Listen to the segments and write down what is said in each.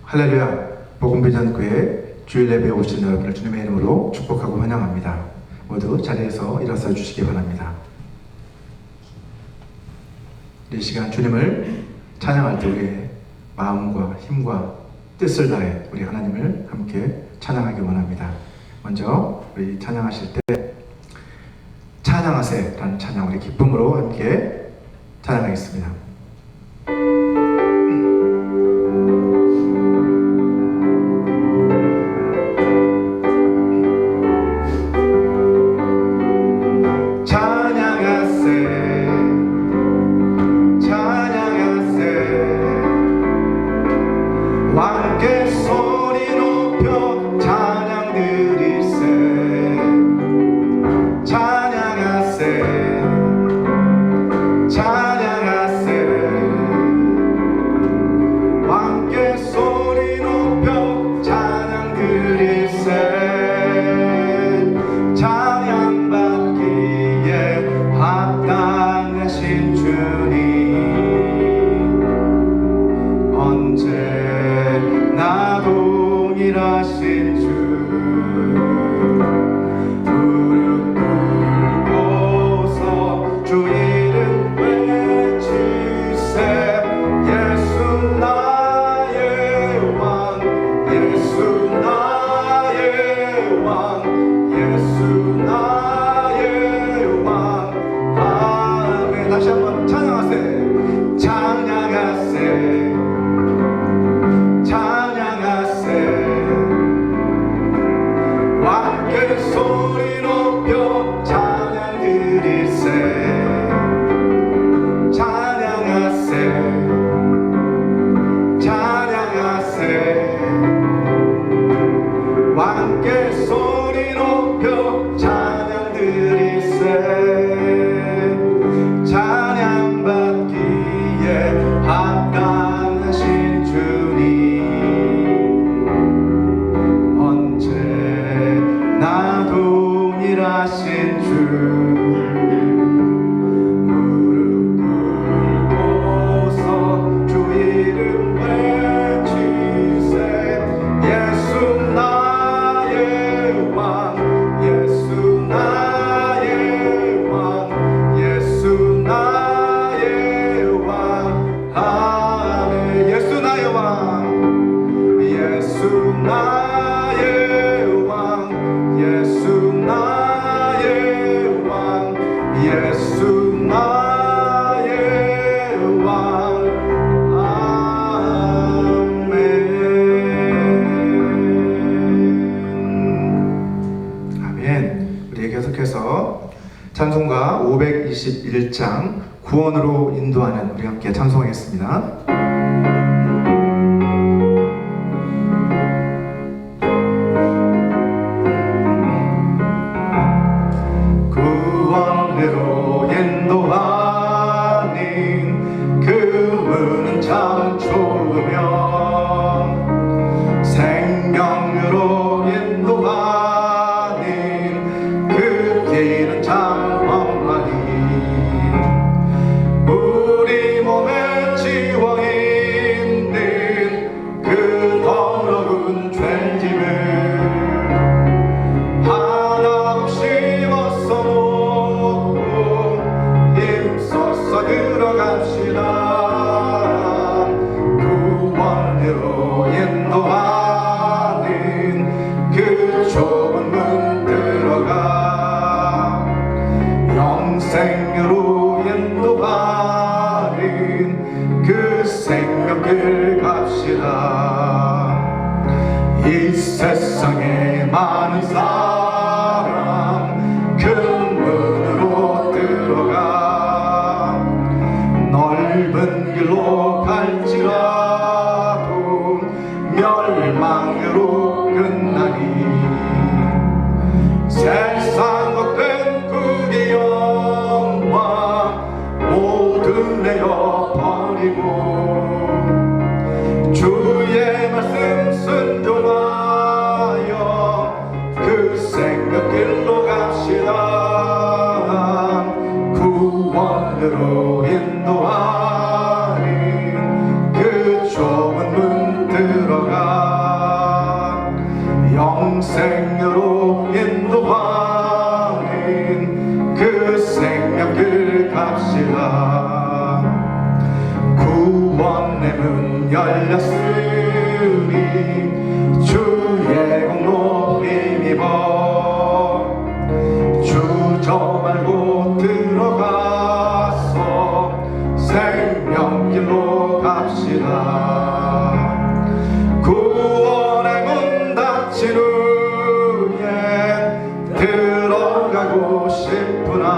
할렐루야, 복음비전교회 주일 예배에 오신 여러분을 주님의 이름으로 축복하고 환영합니다. 모두 자리에서 일어서 주시기 바랍니다. 이 시간 주님을 찬양할 때 우리의 마음과 힘과 뜻을 다해 우리 하나님을 함께 찬양하기 원합니다. 먼저 우리 찬양하실 때 찬양하세 라는 찬양 우리 기쁨으로 함께 찬양하겠습니다. 찬송가 521장 구원으로 인도하는 우리 함께 찬송하겠습니다. 구원으로 인도하는 그 문은 참 좁으며 생명으로 인도하는 그 길은 참 우리 몸에 지워 있는 그 더러운 죄짐을 하나 없이 벗어놓고 힘써서 들어갑시다. 구원으로 인도하는 그 좁은 문 들어가 영생으로 인도하는 그 생명길 갑시다. 이 세상에 많은 사람 그 문으로 들어가 넓은 길로 갈지라도 멸망으로 끝나니 세상 것된 그의 영광 모두 내어 버리고 주의 말씀 순종하여 그 생명길로 갑시다. 구원으로 인도하는 그 좁은 문 들어가 구원의 문 열렸으니 주의 공로 힘입어 주 저 말고 들어가서 생명길로 갑시다. 구원의 문 닫힌 후에 들어가고 싶구나.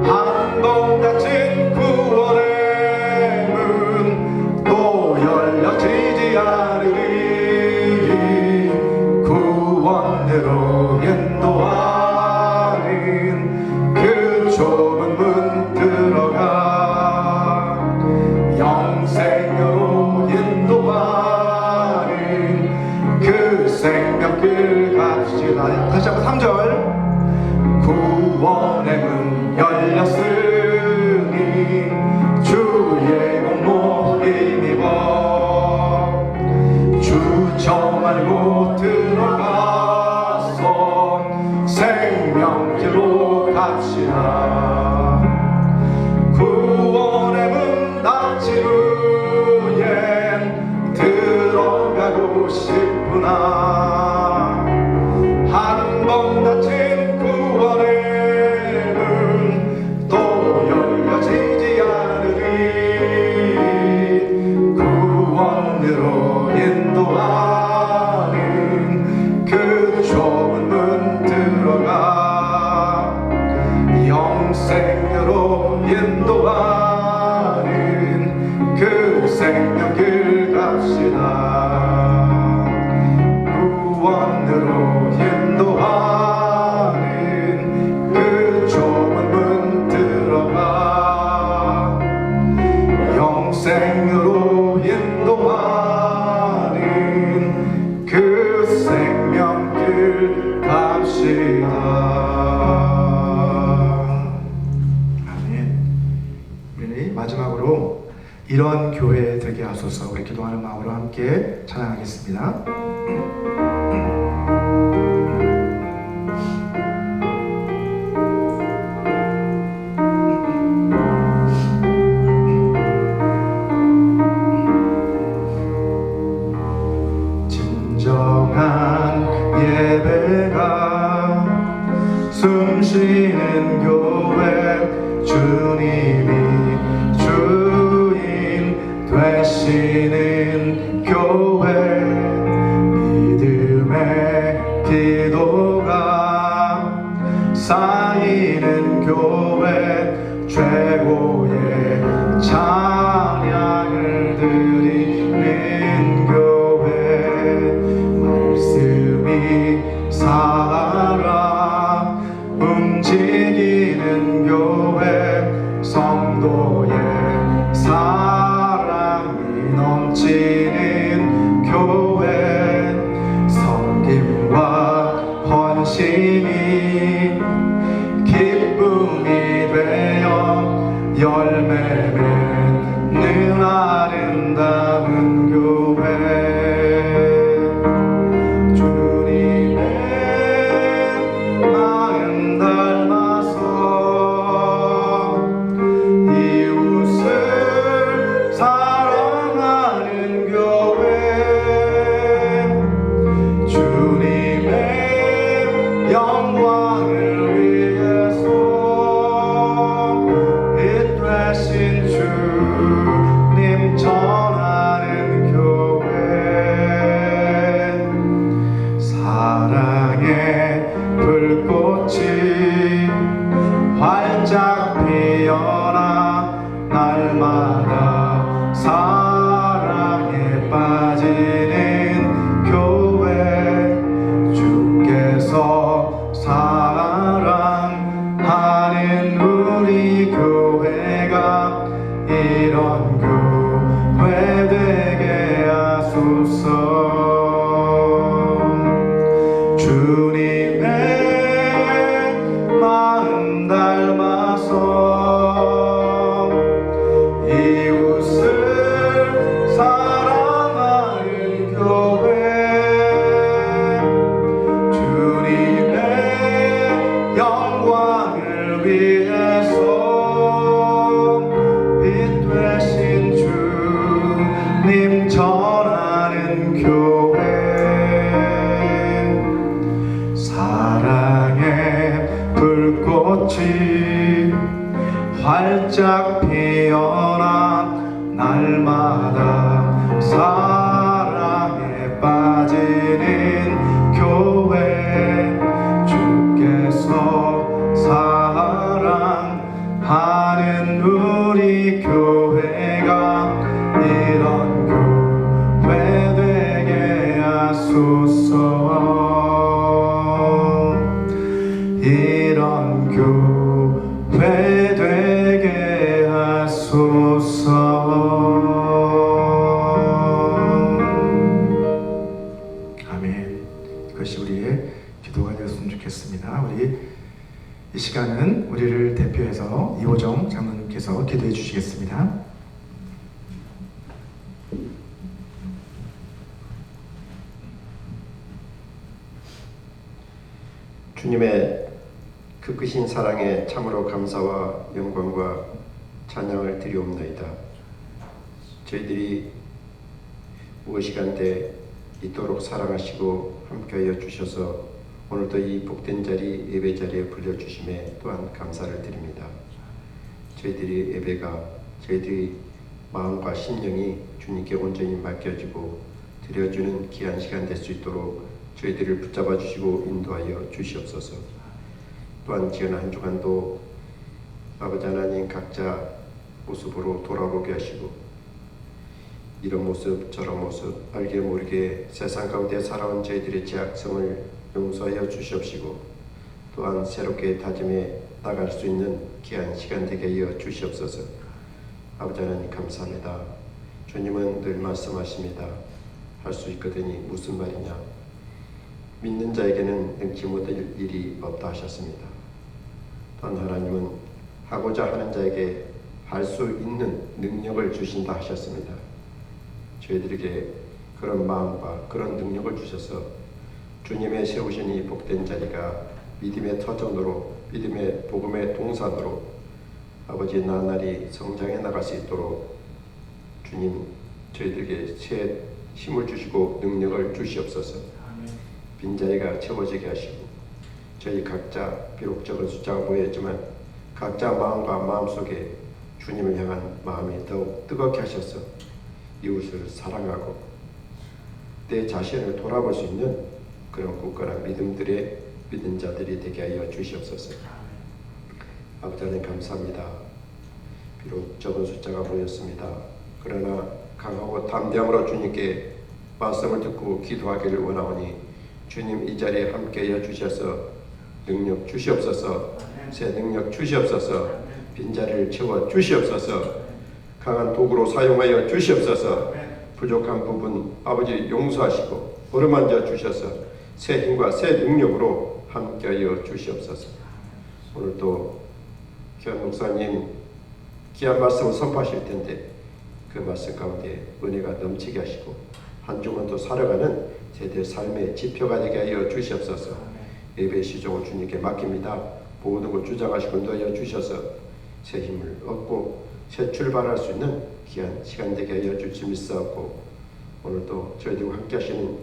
한번 닫힌 구원의 문 또 열려지지 않으리. 구원으로 인도하는 그 좁은 문 들어가 영생으로 인도하는 그 생명길 갑시다. 다시 한번 3절. 구원의 문 열렸으니 주의 공로 힘입어 주 저 말고 들어가서 생명길로 갑시다. 구원의 문 닫힌 후엔 들어가고 싶구나. 한 번 닫힌 구원의 문 또 열려지지 않으리. 구원으로 인도하는 그 좁은 문 들어가 영생으로 인도하는 그 생명길 갑시다. 구원으로 인도하는 그 좁은 문 들어가 영생으로 인도하는 그 생명길 갑시다. 아멘. 우리는 마지막으로 이런 교회 되게 하소서 우리 기도하는 마음으로 함께 찬양하겠습니다. 진정한 예배가 숨쉬는 교회 주님이 주인 되시는 교회 믿음의 기도가 쌓이는 교회 최고의 찬양을 드리는 교회 말씀이 살아 움직이는 교회 성도의 사랑이 넘치는 교회 섬김과 헌신이 기쁨이 되어 열매 맺는 아름다운 교회 주님의 마음 닮아서 이웃을 사랑하는 교회 주님의 영광을 위해서 빛 되신 주님 전하는 이런 교회 되게 하소서. 이런 교회 되게 하소서. 아멘. 이것이 우리의 기도가 되었으면 좋겠습니다. 우리 이 시간은 우리를 대표해서 이호정 장로님께서 기도해 주시겠습니다. 주님의 그 크신 사랑에 참으로 감사와 영광과 찬양을 드리옵나이다. 저희들이 무엇이간데 이토록 사랑하시고 함께하여 주셔서 오늘도 이 복된 자리 예배 자리에 불러주심에 또한 감사를 드립니다. 저희들이 예배가 저희들이 마음과 심령이 주님께 온전히 맡겨지고 드려주는 귀한 시간 될 수 있도록 저희들을 붙잡아 주시고 인도하여 주시옵소서. 또한 지난 한 주간도 아버지 하나님 각자 모습으로 돌아보게 하시고 이런 모습 저런 모습 알게 모르게 세상 가운데 살아온 저희들의 죄악성을 용서하여 주시옵시고 또한 새롭게 다짐해 나갈 수 있는 귀한 시간 되게 하여 주시옵소서. 아버지 하나님 감사합니다. 주님은 늘 말씀하십니다. 할 수 있거든이 무슨 말이냐. 믿는 자에게는 능치 못할 일이 없다 하셨습니다. 또한 하나님은 하고자 하는 자에게 할 수 있는 능력을 주신다 하셨습니다. 저희들에게 그런 마음과 그런 능력을 주셔서 주님의 세우신 이 복된 자리가 믿음의 터전으로 믿음의 복음의 동산으로 아버지 나날이 성장해 나갈 수 있도록 주님 저희들에게 새 힘을 주시고 능력을 주시옵소서. 빈자리가 채워지게 하시고 저희 각자 비록 적은 숫자가 보였지만 각자 마음과 마음속에 주님을 향한 마음이 더욱 뜨겁게 하셔서 이웃을 사랑하고 내 자신을 돌아볼 수 있는 그런 굳건한 믿음들의 믿은 자들이 되게 하여 주시옵소서. 아버지 하나님 감사합니다. 비록 적은 숫자가 보였습니다. 그러나 강하고 담대함으로 주님께 말씀을 듣고 기도하기를 원하오니 주님 이 자리에 함께하여 주셔서 능력 주시옵소서. 새 능력 주시옵소서. 빈자리를 채워 주시옵소서. 강한 도구로 사용하여 주시옵소서. 부족한 부분 아버지 용서하시고 어루만져 주셔서 새 힘과 새 능력으로 함께하여 주시옵소서. 오늘도 귀한 목사님 귀한 말씀을 선포하실 텐데 그 말씀 가운데 은혜가 넘치게 하시고 한 주간도 살아가는 제대 삶의 지표가 되게 하여 주시옵소서. 예배 시종을 주님께 맡깁니다. 모든 걸 주장하시고 인도하여 주셔서 새 힘을 얻고 새 출발할 수 있는 귀한 시간 되게 하여 주시 믿사옵고 오늘도 저희들과 함께 하시는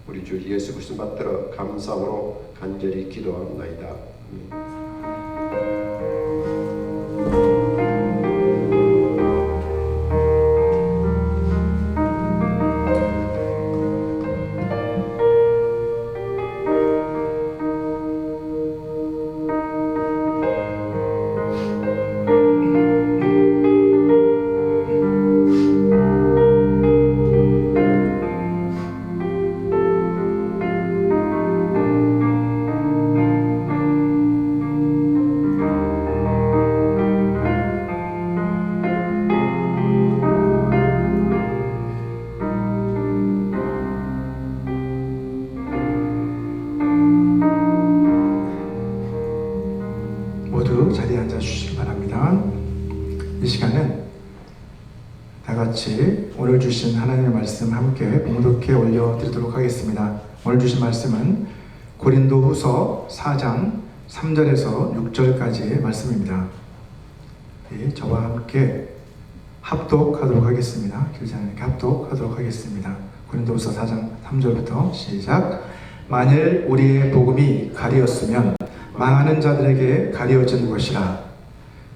우리 주 예수 그리스도 받들어 감사함으로 간절히 기도합니다. 아멘. 모두 자리에 앉아 주시기 바랍니다. 이 시간은 다 같이 오늘 주신 하나님의 말씀 함께 봉독해 올려드리도록 하겠습니다. 오늘 주신 말씀은 고린도후서 4장 3절에서 6절까지의 말씀입니다. 예, 저와 함께 합독하도록 하겠습니다. 길자님께 합독하도록 하겠습니다. 고린도후서 4장 3절부터 시작. 만일 우리의 복음이 가리었으면 망하는 자들에게 가리워진 것이라.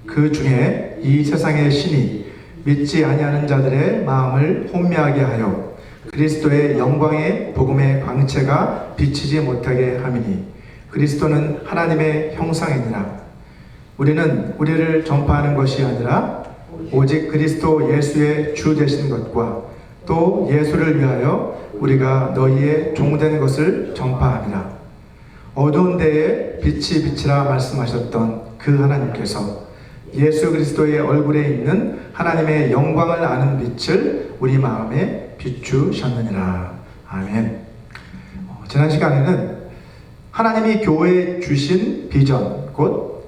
그 중에 이 세상의 신이 믿지 아니하는 자들의 마음을 혼미하게 하여 그리스도의 영광의 복음의 광채가 비치지 못하게 함이니 그리스도는 하나님의 형상이니라. 우리는 우리를 전파하는 것이 아니라 오직 그리스도 예수의 주 되신 것과 또 예수를 위하여 우리가 너희의 종된 것을 전파함이라. 어두운 데에 빛이 비치라 말씀하셨던 그 하나님께서 예수 그리스도의 얼굴에 있는 하나님의 영광을 아는 빛을 우리 마음에 비추셨느니라. 아멘. 지난 시간에는 하나님이 교회에 주신 비전, 곧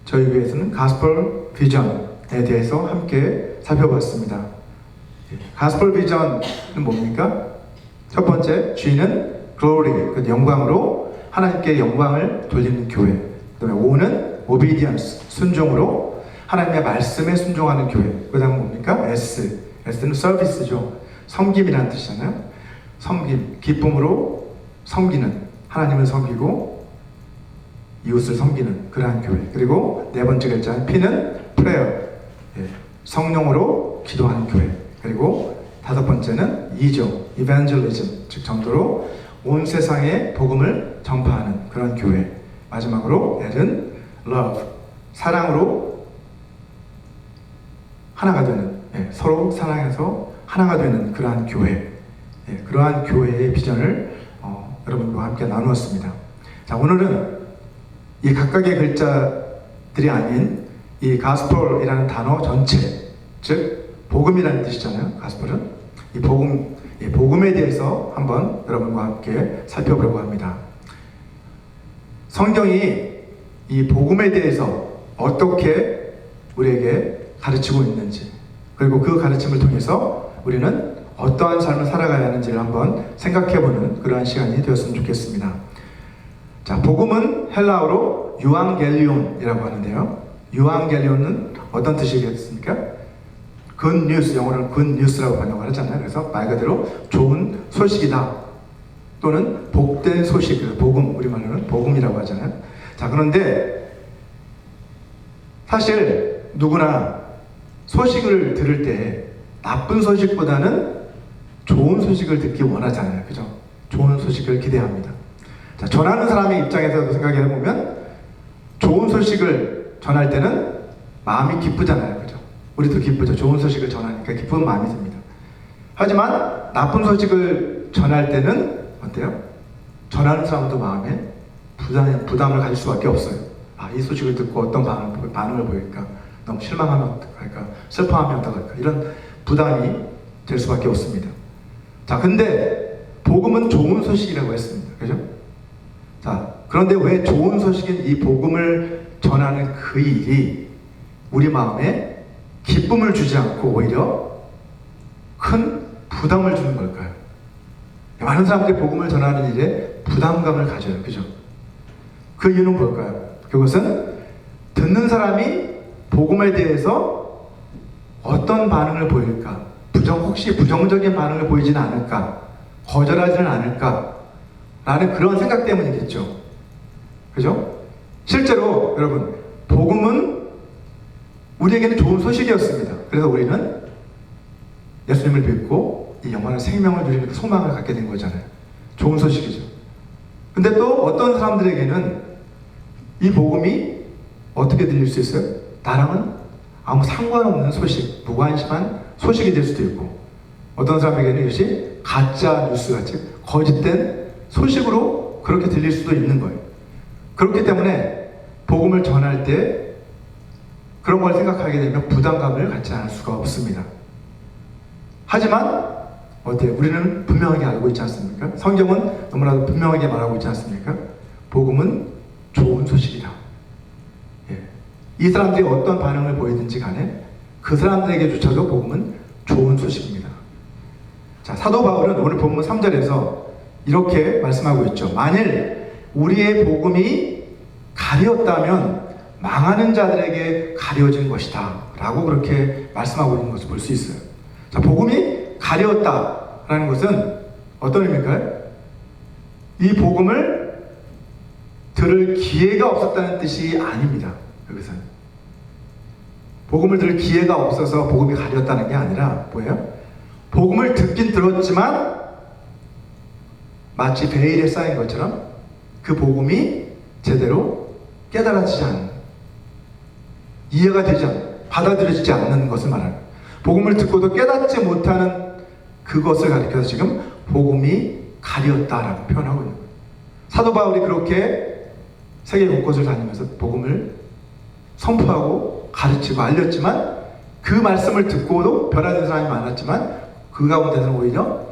저희 교회에서는 가스펠 비전에 대해서 함께 살펴봤습니다. 가스펠 비전은 뭡니까? 첫 번째, G는 glory, 그 영광으로 하나님께 영광을 돌리는 교회. 그 다음에 O는 obedience, 순종으로 하나님의 말씀에 순종하는 교회. 그 다음에 뭡니까? S는 service죠. 섬김이라는 뜻이잖아요. 섬김, 기쁨으로 섬기는, 하나님을 섬기고 이웃을 섬기는 그러한 교회. 그리고 네 번째 글자는 P는 prayer, 성령으로 기도하는 교회. 그리고 다섯 번째는 E죠, evangelism, 즉 전도로 온 세상에 복음을 전파하는 그런 교회. 마지막으로 L은 love, 사랑으로 하나가 되는, 서로 사랑해서 하나가 되는 그러한 교회. 그러한 교회의 비전을 여러분과 함께 나누었습니다. 자, 오늘은 이 각각의 글자들이 아닌 이 가스펠이라는 단어 전체, 즉 복음이라는 뜻이잖아요. 가스펠은 이 복음에 대해서 한번 여러분과 함께 살펴보려고 합니다. 성경이 이 복음에 대해서 어떻게 우리에게 가르치고 있는지, 그리고 그 가르침을 통해서 우리는 어떠한 삶을 살아가야 하는지를 한번 생각해보는 그러한 시간이 되었으면 좋겠습니다. 자, 복음은 헬라어로 유앙겔리온이라고 하는데요. 유앙겔리온은 어떤 뜻이겠습니까? good news, 영어로는 good news라고 번역을 하잖아요. 그래서 말 그대로 좋은 소식이다, 또는 복된 소식, 복음, 우리말로는 복음이라고 하잖아요. 자, 그런데 사실 누구나 소식을 들을 때 나쁜 소식보다는 좋은 소식을 듣기 원하잖아요. 그죠? 좋은 소식을 기대합니다. 자, 전하는 사람의 입장에서 생각해 보면 좋은 소식을 전할 때는 마음이 기쁘잖아요. 그죠? 우리도 기쁘죠. 좋은 소식을 전하니까 기쁜 마음이 듭니다. 하지만 나쁜 소식을 전할 때는 어때요? 전하는 사람도 마음에 부담을 가질 수밖에 없어요. 아, 이 소식을 듣고 어떤 반응을 보일까? 너무 실망하면 어떡할까? 슬퍼하면 어떡할까? 이런 부담이 될 수밖에 없습니다. 자, 근데 복음은 좋은 소식이라고 했습니다. 그죠? 자, 그런데 왜 좋은 소식인 이 복음을 전하는 그 일이 우리 마음에 기쁨을 주지 않고 오히려 큰 부담을 주는 걸까요? 많은 사람들이 복음을 전하는 일에 부담감을 가져요. 그죠? 그 이유는 뭘까요? 그것은 듣는 사람이 복음에 대해서 어떤 반응을 보일까? 혹시 부정적인 반응을 보이지는 않을까? 거절하지는 않을까? 라는 그런 생각 때문이겠죠. 그죠? 실제로 여러분, 복음은 우리에게는 좋은 소식이었습니다. 그래서 우리는 예수님을 믿고 이 영원한 생명을 누리는 소망을 갖게 된 거잖아요. 좋은 소식이죠. 근데 또 어떤 사람들에게는 이 복음이 어떻게 들릴 수 있어요? 나랑은 아무 상관없는 소식, 무관심한 소식이 될 수도 있고, 어떤 사람에게는 이것이 가짜 뉴스같이 거짓된 소식으로 그렇게 들릴 수도 있는 거예요. 그렇기 때문에 복음을 전할 때 그런 걸 생각하게 되면 부담감을 갖지 않을 수가 없습니다. 하지만 어때요? 우리는 분명하게 알고 있지 않습니까? 성경은 너무나도 분명하게 말하고 있지 않습니까? 복음은 좋은 소식이다. 이 사람들이 어떤 반응을 보이든지 간에 그 사람들에게조차도 복음은 좋은 소식입니다. 자, 사도 바울은 오늘 본문 3절에서 이렇게 말씀하고 있죠. 만일 우리의 복음이 가려웠다면 망하는 자들에게 가려진 것이다 라고 그렇게 말씀하고 있는 것을 볼 수 있어요. 자, 복음이 가려웠다라는 것은 어떤 의미일까요? 이 복음을 들을 기회가 없었다는 뜻이 아닙니다. 여기서는 복음을 들을 기회가 없어서 복음이 가렸다는 게 아니라 뭐예요? 복음을 듣긴 들었지만 마치 베일에 쌓인 것처럼 그 복음이 제대로 깨달아지지 않는, 이해가 되지 않는, 받아들여지지 않는 것을 말하는 거예요. 복음을 듣고도 깨닫지 못하는 그것을 가리켜서 지금 복음이 가리었다라고 표현하고 있는 거예요. 사도 바울이 그렇게 세계 곳곳을 다니면서 복음을 선포하고 가르치고 알렸지만 그 말씀을 듣고도 변화된 사람이 많았지만 그 가운데서는 오히려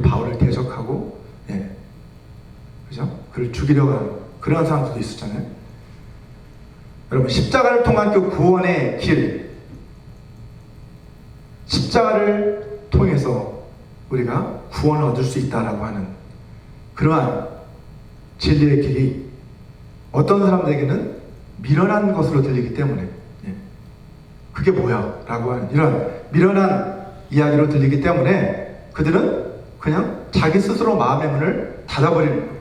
바울을 대적하고 그죠? 그를 죽이려고 하는 그런 사람들도 있었잖아요. 여러분, 십자가를 통한 그 구원의 길, 십자가를 통해서 우리가 구원을 얻을 수 있다라고 하는 그러한 진리의 길이 어떤 사람들에게는 미련한 것으로 들리기 때문에 그게 뭐야? 라고 하는 이런 미련한 이야기로 들리기 때문에 그들은 그냥 자기 스스로 마음의 문을 닫아버리는 거예요.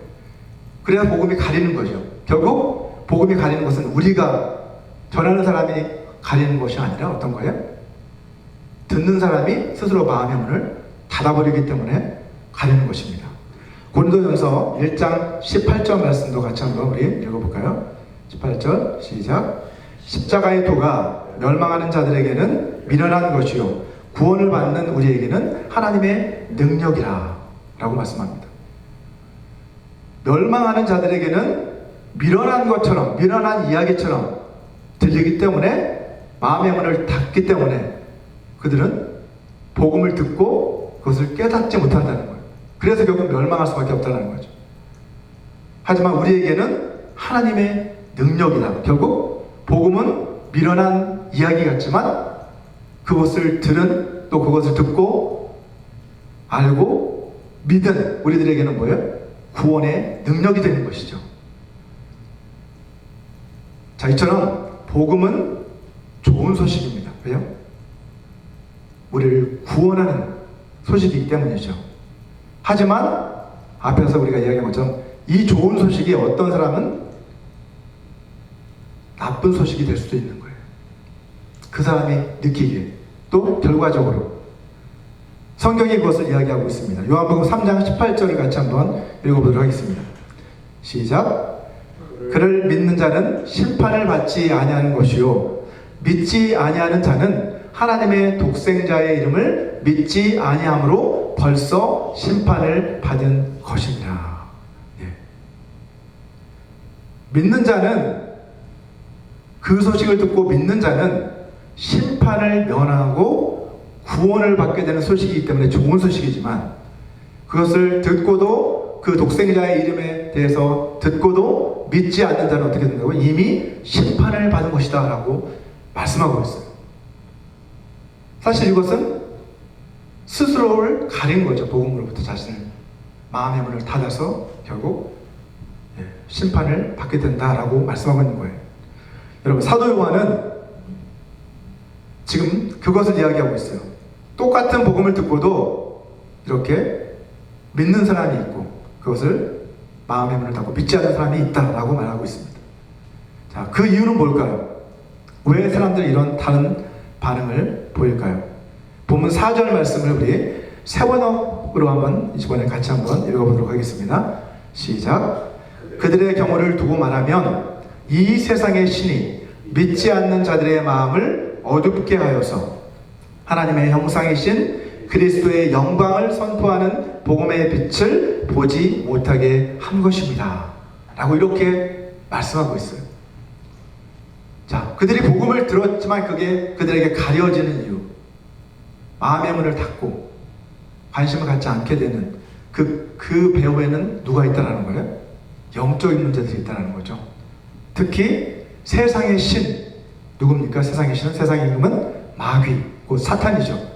그래야 복음이 가리는 거죠. 결국 복음이 가리는 것은 우리가 전하는 사람이 가리는 것이 아니라 어떤 거예요? 듣는 사람이 스스로 마음의 문을 닫아버리기 때문에 가리는 것입니다. 고린도전서 1장 18절 말씀도 같이 한번 우리 읽어볼까요? 18절 시작. 십자가의 도가 멸망하는 자들에게는 미련한 것이요 구원을 받는 우리에게는 하나님의 능력이라 라고 말씀합니다. 멸망하는 자들에게는 미련한 것처럼, 미련한 이야기처럼 들리기 때문에 마음의 문을 닫기 때문에 그들은 복음을 듣고 그것을 깨닫지 못한다는 거예요. 그래서 결국 멸망할 수밖에 없다는 거죠. 하지만 우리에게는 하나님의 능력이다. 결국 복음은 미련한 이야기 같지만 그것을 들은 또 그것을 듣고 알고 믿은 우리들에게는 뭐예요? 구원의 능력이 되는 것이죠. 자, 이처럼 복음은 좋은 소식입니다. 왜요? 우리를 구원하는 소식이기 때문이죠. 하지만 앞에서 우리가 이야기한 것처럼 이 좋은 소식이 어떤 사람은 나쁜 소식이 될 수도 있는 거예요. 그 사람이 느끼기에 또 결과적으로 성경이 그것을 이야기하고 있습니다. 요한복음 3장 18절을 같이 한번 읽어보도록 하겠습니다. 시작. 그를 믿는 자는 심판을 받지 아니하는 것이요 믿지 아니하는 자는 하나님의 독생자의 이름을 믿지 아니함으로 벌써 심판을 받은 것이니라. 믿는 자는 그 소식을 듣고 믿는 자는 심판을 면하고 구원을 받게 되는 소식이기 때문에 좋은 소식이지만 그것을 듣고도 그 독생자의 이름에 대해서 듣고도 믿지 않는 자는 어떻게 된다고? 이미 심판을 받은 것이다 라고 말씀하고 있어요. 사실 이것은 스스로를 가린 거죠. 복음으로부터 자신을 마음의 문을 닫아서 결국 심판을 받게 된다라고 말씀하고 있는 거예요. 여러분, 사도 요한은 지금 그것을 이야기하고 있어요. 똑같은 복음을 듣고도 이렇게 믿는 사람이 있고 그것을 마음의 문을 닫고 믿지 않는 사람이 있다라고 말하고 있습니다. 자, 그 이유는 뭘까요? 왜 사람들이 이런 다른 반응을 보일까요? 본문 4절 말씀을 우리 세 번역으로 한번 이번에 같이 한번 읽어보도록 하겠습니다. 시작. 그들의 경우를 두고 말하면 이 세상의 신이 믿지 않는 자들의 마음을 어둡게 하여서 하나님의 형상이신 그리스도의 영광을 선포하는 복음의 빛을 보지 못하게 한 것입니다. 라고 이렇게 말씀하고 있어요. 자, 그들이 복음을 들었지만 그게 그들에게 가려지는 이유, 마음의 문을 닫고 관심을 갖지 않게 되는 그 배후에는 누가 있다는 거예요? 영적인 문제들이 있다는 거죠. 특히 세상의 신, 누굽니까? 세상의 신은, 세상의 이름은 마귀, 곧 사탄이죠.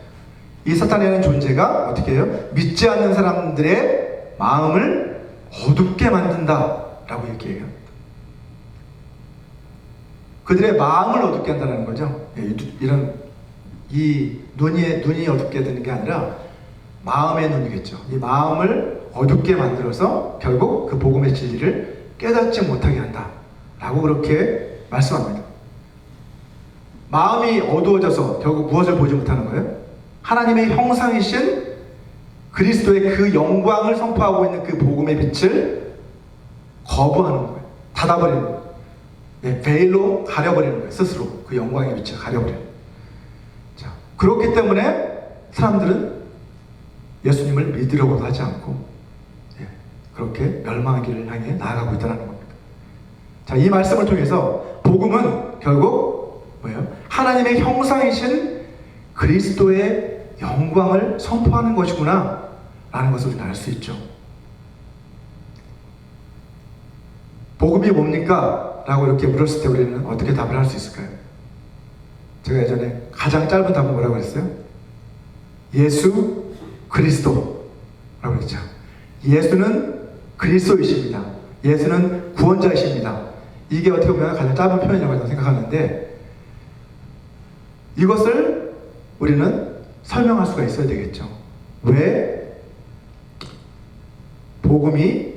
이 사탄이라는 존재가 어떻게 해요? 믿지 않는 사람들의 마음을 어둡게 만든다 라고 얘기해요. 그들의 마음을 어둡게 한다는 거죠. 이 눈이 어둡게 되는 게 아니라 마음의 눈이겠죠. 이 마음을 어둡게 만들어서 결국 그 복음의 진리를 깨닫지 못하게 한다 라고 그렇게 말씀합니다. 마음이 어두워져서 결국 무엇을 보지 못하는 거예요? 하나님의 형상이신 그리스도의 그 영광을 선포하고 있는 그 복음의 빛을 거부하는 거예요. 닫아버리는 거예요. 베일로 가려버리는 거예요. 스스로 그 영광의 빛을 가려버려요. 자, 그렇기 때문에 사람들은 예수님을 믿으려고도 하지 않고 그렇게 멸망의 길을 향해 나아가고 있다는 겁니다. 자, 이 말씀을 통해서 복음은 결국 뭐예요? 하나님의 형상이신 그리스도의 영광을 선포하는 것이구나 라는 것을 우리는 알 수 있죠. 복음이 뭡니까? 라고 이렇게 물었을 때 우리는 어떻게 답을 할 수 있을까요? 제가 예전에 가장 짧은 답은 뭐라고 했어요? 예수 그리스도 라고 했죠. 예수는 그리스도이십니다. 예수는 구원자이십니다. 이게 어떻게 보면 가장 짧은 표현이라고 생각하는데, 이것을 우리는 설명할 수가 있어야 되겠죠. 왜 복음이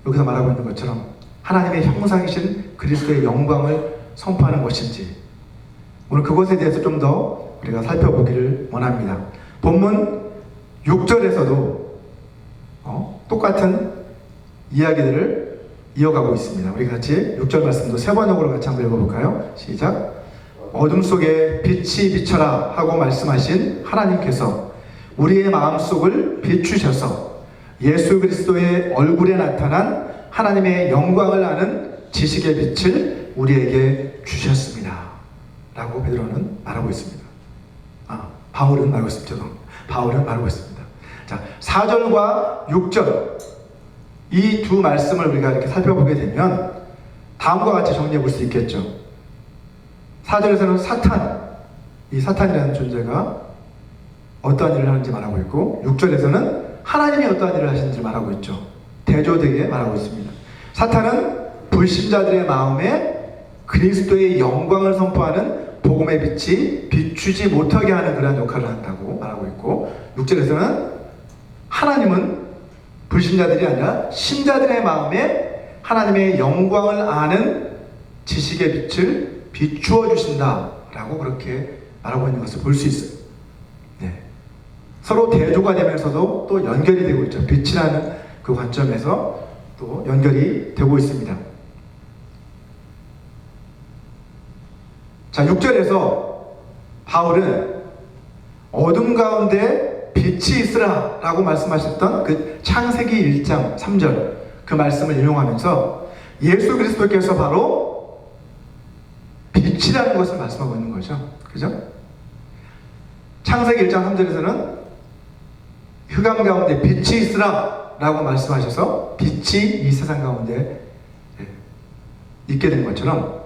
여기서 말하고 있는 것처럼 하나님의 형상이신 그리스도의 영광을 선포하는 것인지, 오늘 그것에 대해서 좀 더 우리가 살펴보기를 원합니다. 본문 6절에서도 똑같은 이야기들을 이어가고 있습니다. 우리 같이 6절 말씀도 세 번역으로 같이 한번 읽어볼까요? 시작. 어둠 속에 빛이 비쳐라 하고 말씀하신 하나님께서 우리의 마음속을 비추셔서 예수 그리스도의 얼굴에 나타난 하나님의 영광을 아는 지식의 빛을 우리에게 주셨습니다 라고 베드로는 말하고 있습니다. 바울은 말하고 있습니다. 죄송합니다. 바울은 말하고 있습니다. 자, 4절과 6절 이 두 말씀을 우리가 이렇게 살펴보게 되면 다음과 같이 정리해 볼 수 있겠죠. 4절에서는 이 사탄이라는 존재가 어떠한 일을 하는지 말하고 있고, 6절에서는 하나님이 어떠한 일을 하시는지 말하고 있죠. 대조되게 말하고 있습니다. 사탄은 불신자들의 마음에 그리스도의 영광을 선포하는 복음의 빛이 비추지 못하게 하는 그러한 역할을 한다고 말하고 있고, 6절에서는 하나님은 불신자들이 아니라 신자들의 마음에 하나님의 영광을 아는 지식의 빛을 비추어 주신다 라고 그렇게 말하고 있는 것을 볼 수 있어요. 서로 대조가 되면서도 또 연결이 되고 있죠. 빛이라는 그 관점에서 또 연결이 되고 있습니다. 자, 6절에서 바울은 어둠 가운데 빛이 있으라 라고 말씀하셨던 그 창세기 1장 3절 그 말씀을 인용하면서 예수 그리스도께서 바로 빛이라는 것을 말씀하고 있는 거죠. 그죠? 창세기 1장 3절에서는 흑암 가운데 빛이 있으라 라고 말씀하셔서 빛이 이 세상 가운데 있게 된 것처럼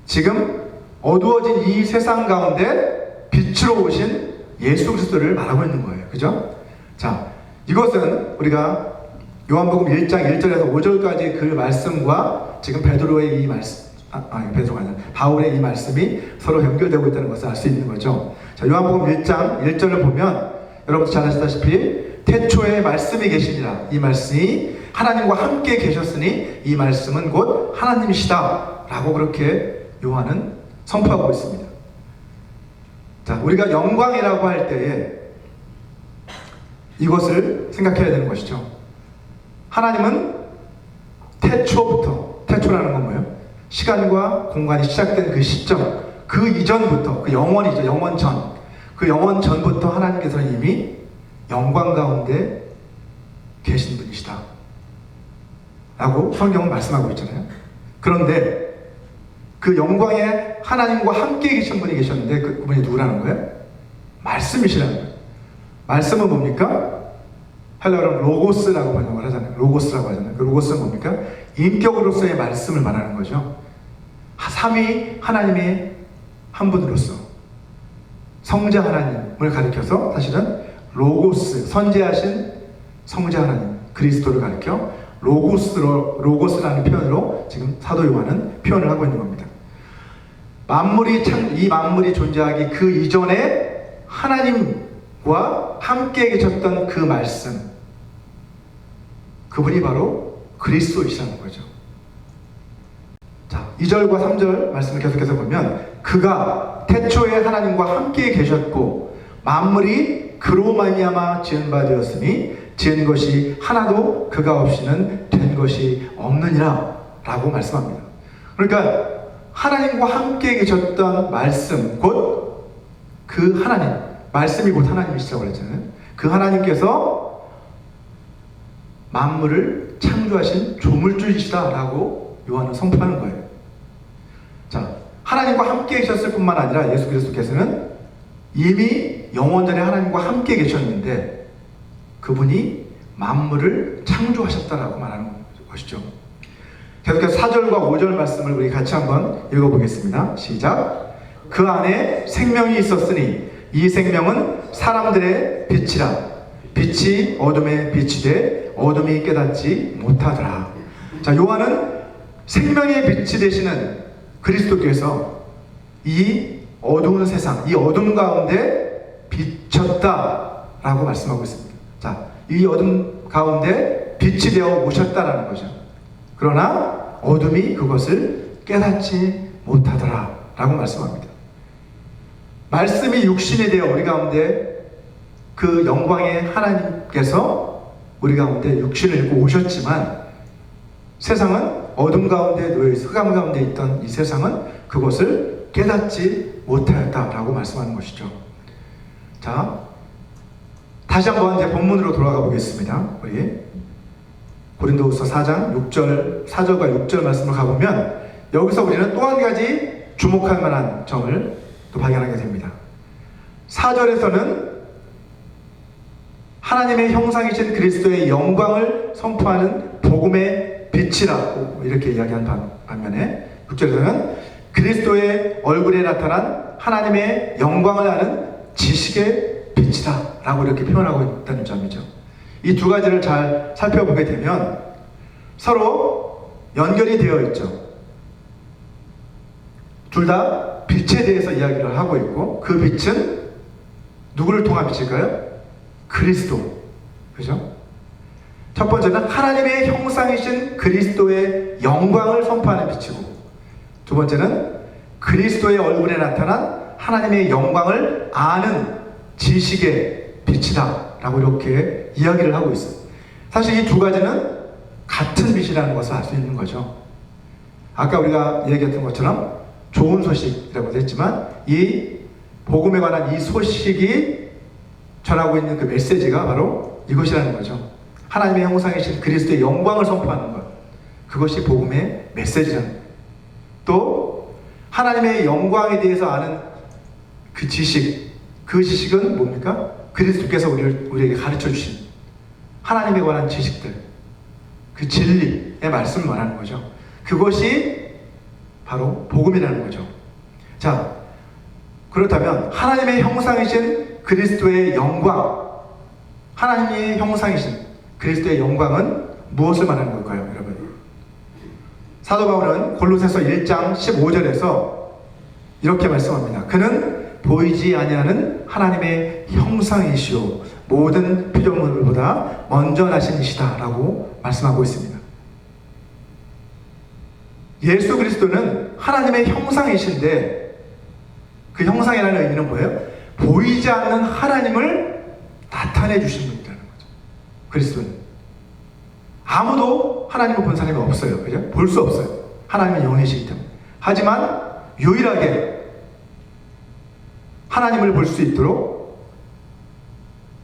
지금 어두워진 이 세상 가운데 빛으로 오신 예수 그리스도를 말하고 있는 거예요. 그죠? 자, 이것은 우리가 요한복음 1장 1절에서 5절까지 그 말씀과 지금 베드로의 이 말씀, 베드로가 아니라 바울의 이 말씀이 서로 연결되고 있다는 것을 알 수 있는 거죠. 자, 요한복음 1장 1절을 보면 여러분 잘 아시다시피 태초에 말씀이 계시니라. 이 말씀이 하나님과 함께 계셨으니 이 말씀은 곧 하나님이시다 라고 그렇게 요한은 선포하고 있습니다. 자, 우리가 영광이라고 할 때에 이것을 생각해야 되는 것이죠. 하나님은 태초라는 건 뭐예요? 시간과 공간이 시작된 그 시점, 그 이전부터, 그 영원이죠. 영원 전. 그 영원 전부터 하나님께서는 이미 영광 가운데 계신 분이시다 라고 성경은 말씀하고 있잖아요. 그런데 그 영광에 하나님과 함께 계신 분이 계셨는데 그분이 누구라는 거예요? 말씀이시라는 거예요. 말씀은 뭡니까? 헬라어로 로고스라고 번역을 하잖아요. 로고스라고 하잖아요. 그 로고스는 뭡니까? 인격으로서의 말씀을 말하는 거죠. 삼위 하나님의 한 분으로서 성자 하나님을 가리켜서 사실은 로고스, 선지하신 성자 하나님 그리스도를 가리켜 로고스라는 표현으로 지금 사도 요한은 표현을 하고 있는 겁니다. 이 만물이 존재하기 그 이전에 하나님과 함께 계셨던 그 말씀, 그분이 바로 그리스도이시라는 거죠. 자, 2절과 3절 말씀을 계속해서 보면 그가 태초에 하나님과 함께 계셨고 만물이 그로 말미암아 지은 바 되었으니 지은 것이 하나도 그가 없이는 된 것이 없느니라 라고 말씀합니다. 그러니까 하나님과 함께 계셨던 말씀, 곧 그 하나님, 말씀이 곧 하나님이시라고 그랬잖아요. 그 하나님께서 만물을 창조하신 조물주이시다라고 요한은 선포하는 거예요. 자, 하나님과 함께 계셨을 뿐만 아니라 예수 그리스도께서는 이미 영원전에 하나님과 함께 계셨는데 그분이 만물을 창조하셨다라고 말하는 것이죠. 계속해서 4절과 5절 말씀을 우리 같이 한번 읽어보겠습니다. 시작. 그 안에 생명이 있었으니 이 생명은 사람들의 빛이라. 빛이 어둠에 비치되 어둠이 깨닫지 못하더라. 자, 요한은 생명의 빛이 되시는 그리스도께서 이 어두운 세상, 이 어둠 가운데 비쳤다라고 말씀하고 있습니다. 자, 이 어둠 가운데 빛이 되어 오셨다라는 거죠. 그러나 어둠이 그것을 깨닫지 못하더라 라고 말씀합니다. 말씀이 육신이 되어 우리 가운데 그 영광의 하나님께서 우리 가운데 육신을 입고 오셨지만 세상은 어둠 가운데 놓여있어 흑암 가운데 있던 이 세상은 그것을 깨닫지 못하였다라고 말씀하는 것이죠. 자, 다시 한번 이제 본문으로 돌아가 보겠습니다. 우리 고린도후서 4장 6절, 4절과 6절 말씀을 가보면 여기서 우리는 또 한 가지 주목할 만한 점을 또 발견하게 됩니다. 4절에서는 하나님의 형상이신 그리스도의 영광을 선포하는 복음의 빛이라고 이렇게 이야기한 반면에 6절에서는 그리스도의 얼굴에 나타난 하나님의 영광을 아는 지식의 빛이다 라고 이렇게 표현하고 있다는 점이죠. 이 두 가지를 잘 살펴보게 되면 서로 연결이 되어 있죠. 둘 다 빛에 대해서 이야기를 하고 있고 그 빛은 누구를 통한 빛일까요? 그리스도. 그죠? 첫 번째는 하나님의 형상이신 그리스도의 영광을 선포하는 빛이고 두 번째는 그리스도의 얼굴에 나타난 하나님의 영광을 아는 지식의 빛이다 라고 이렇게 이야기를 하고 있어요. 사실 이 두 가지는 같은 빛이라는 것을 알 수 있는 거죠. 아까 우리가 얘기했던 것처럼 좋은 소식이라고 했지만 이 복음에 관한 이 소식이 전하고 있는 그 메시지가 바로 이것이라는 거죠. 하나님의 형상이신 그리스도의 영광을 선포하는 것, 그것이 복음의 메시지라는 거예요. 또 하나님의 영광에 대해서 아는 그 지식, 그 지식은 뭡니까? 그리스도께서 우리에게 가르쳐 주신 하나님에 관한 지식들, 그 진리의 말씀을 말하는 거죠. 그것이 바로 복음이라는 거죠. 자, 그렇다면 하나님의 형상이신 그리스도의 영광, 하나님의 형상이신 그리스도의 영광은 무엇을 말하는 걸까요, 여러분? 사도 바울은 골로새서 1장 15절에서 이렇게 말씀합니다. 그는 보이지 아니하는 하나님의 형상이시오 모든 피조물보다 먼저 나신 이시다 라고 말씀하고 있습니다. 예수 그리스도는 하나님의 형상이신데 그 형상이라는 의미는 뭐예요? 보이지 않는 하나님을 나타내 주신 분이라는 거죠. 그리스도는 아무도 하나님을 본 사람이 없어요. 그죠? 볼 수 없어요. 하나님은 영이시기 때문에. 하지만 유일하게 하나님을 볼 수 있도록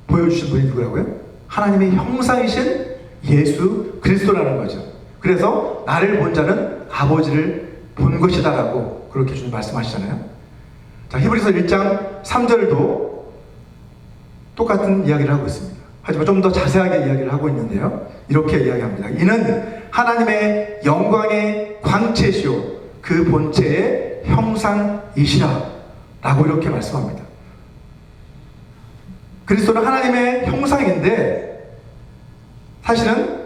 보여주신 분이 누구라고요? 하나님의 형상이신 예수 그리스도라는 거죠. 그래서 나를 본 자는 아버지를 본 것이다 라고 그렇게 주님 말씀하시잖아요. 자, 히브리서 1장 3절도 똑같은 이야기를 하고 있습니다. 하지만 좀 더 자세하게 이야기를 하고 있는데요. 이렇게 이야기합니다. 이는 하나님의 영광의 광채시오 그 본체의 형상이시라 라고 이렇게 말씀합니다. 그리스도는 하나님의 형상인데 사실은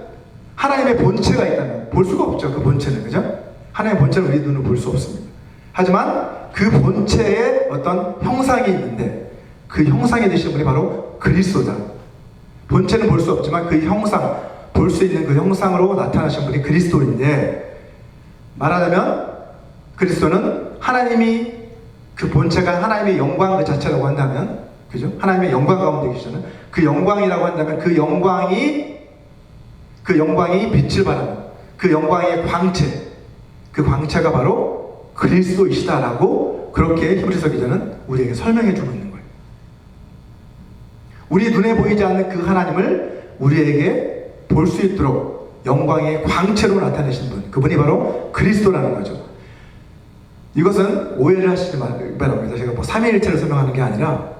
하나님의 본체가 있다면 볼 수가 없죠. 그 본체는. 그죠? 하나님의 본체는 우리 눈으로 볼 수 없습니다. 하지만 그 본체에 어떤 형상이 있는데 그 형상이 되신 분이 바로 그리스도다. 본체는 볼 수 없지만 그 형상, 볼 수 있는 그 형상으로 나타나신 분이 그리스도인데 말하자면 그리스도는 하나님이 그 본체가 하나님의 영광 그 자체라고 한다면 그죠? 하나님의 영광 가운데 계시잖아요. 그 영광이라고 한다면 그 영광이 빛을 발하는 그 영광의 광채 그 광채가 바로 그리스도이시다라고 그렇게 히브리서 기자는 우리에게 설명해 주고 있는 거예요. 우리 눈에 보이지 않는 그 하나님을 우리에게 볼 수 있도록 영광의 광채로 나타내신 분, 그분이 바로 그리스도라는 거죠. 이것은 오해를 하시지 바랍니다. 제가 뭐 삼위일체를 설명하는 게 아니라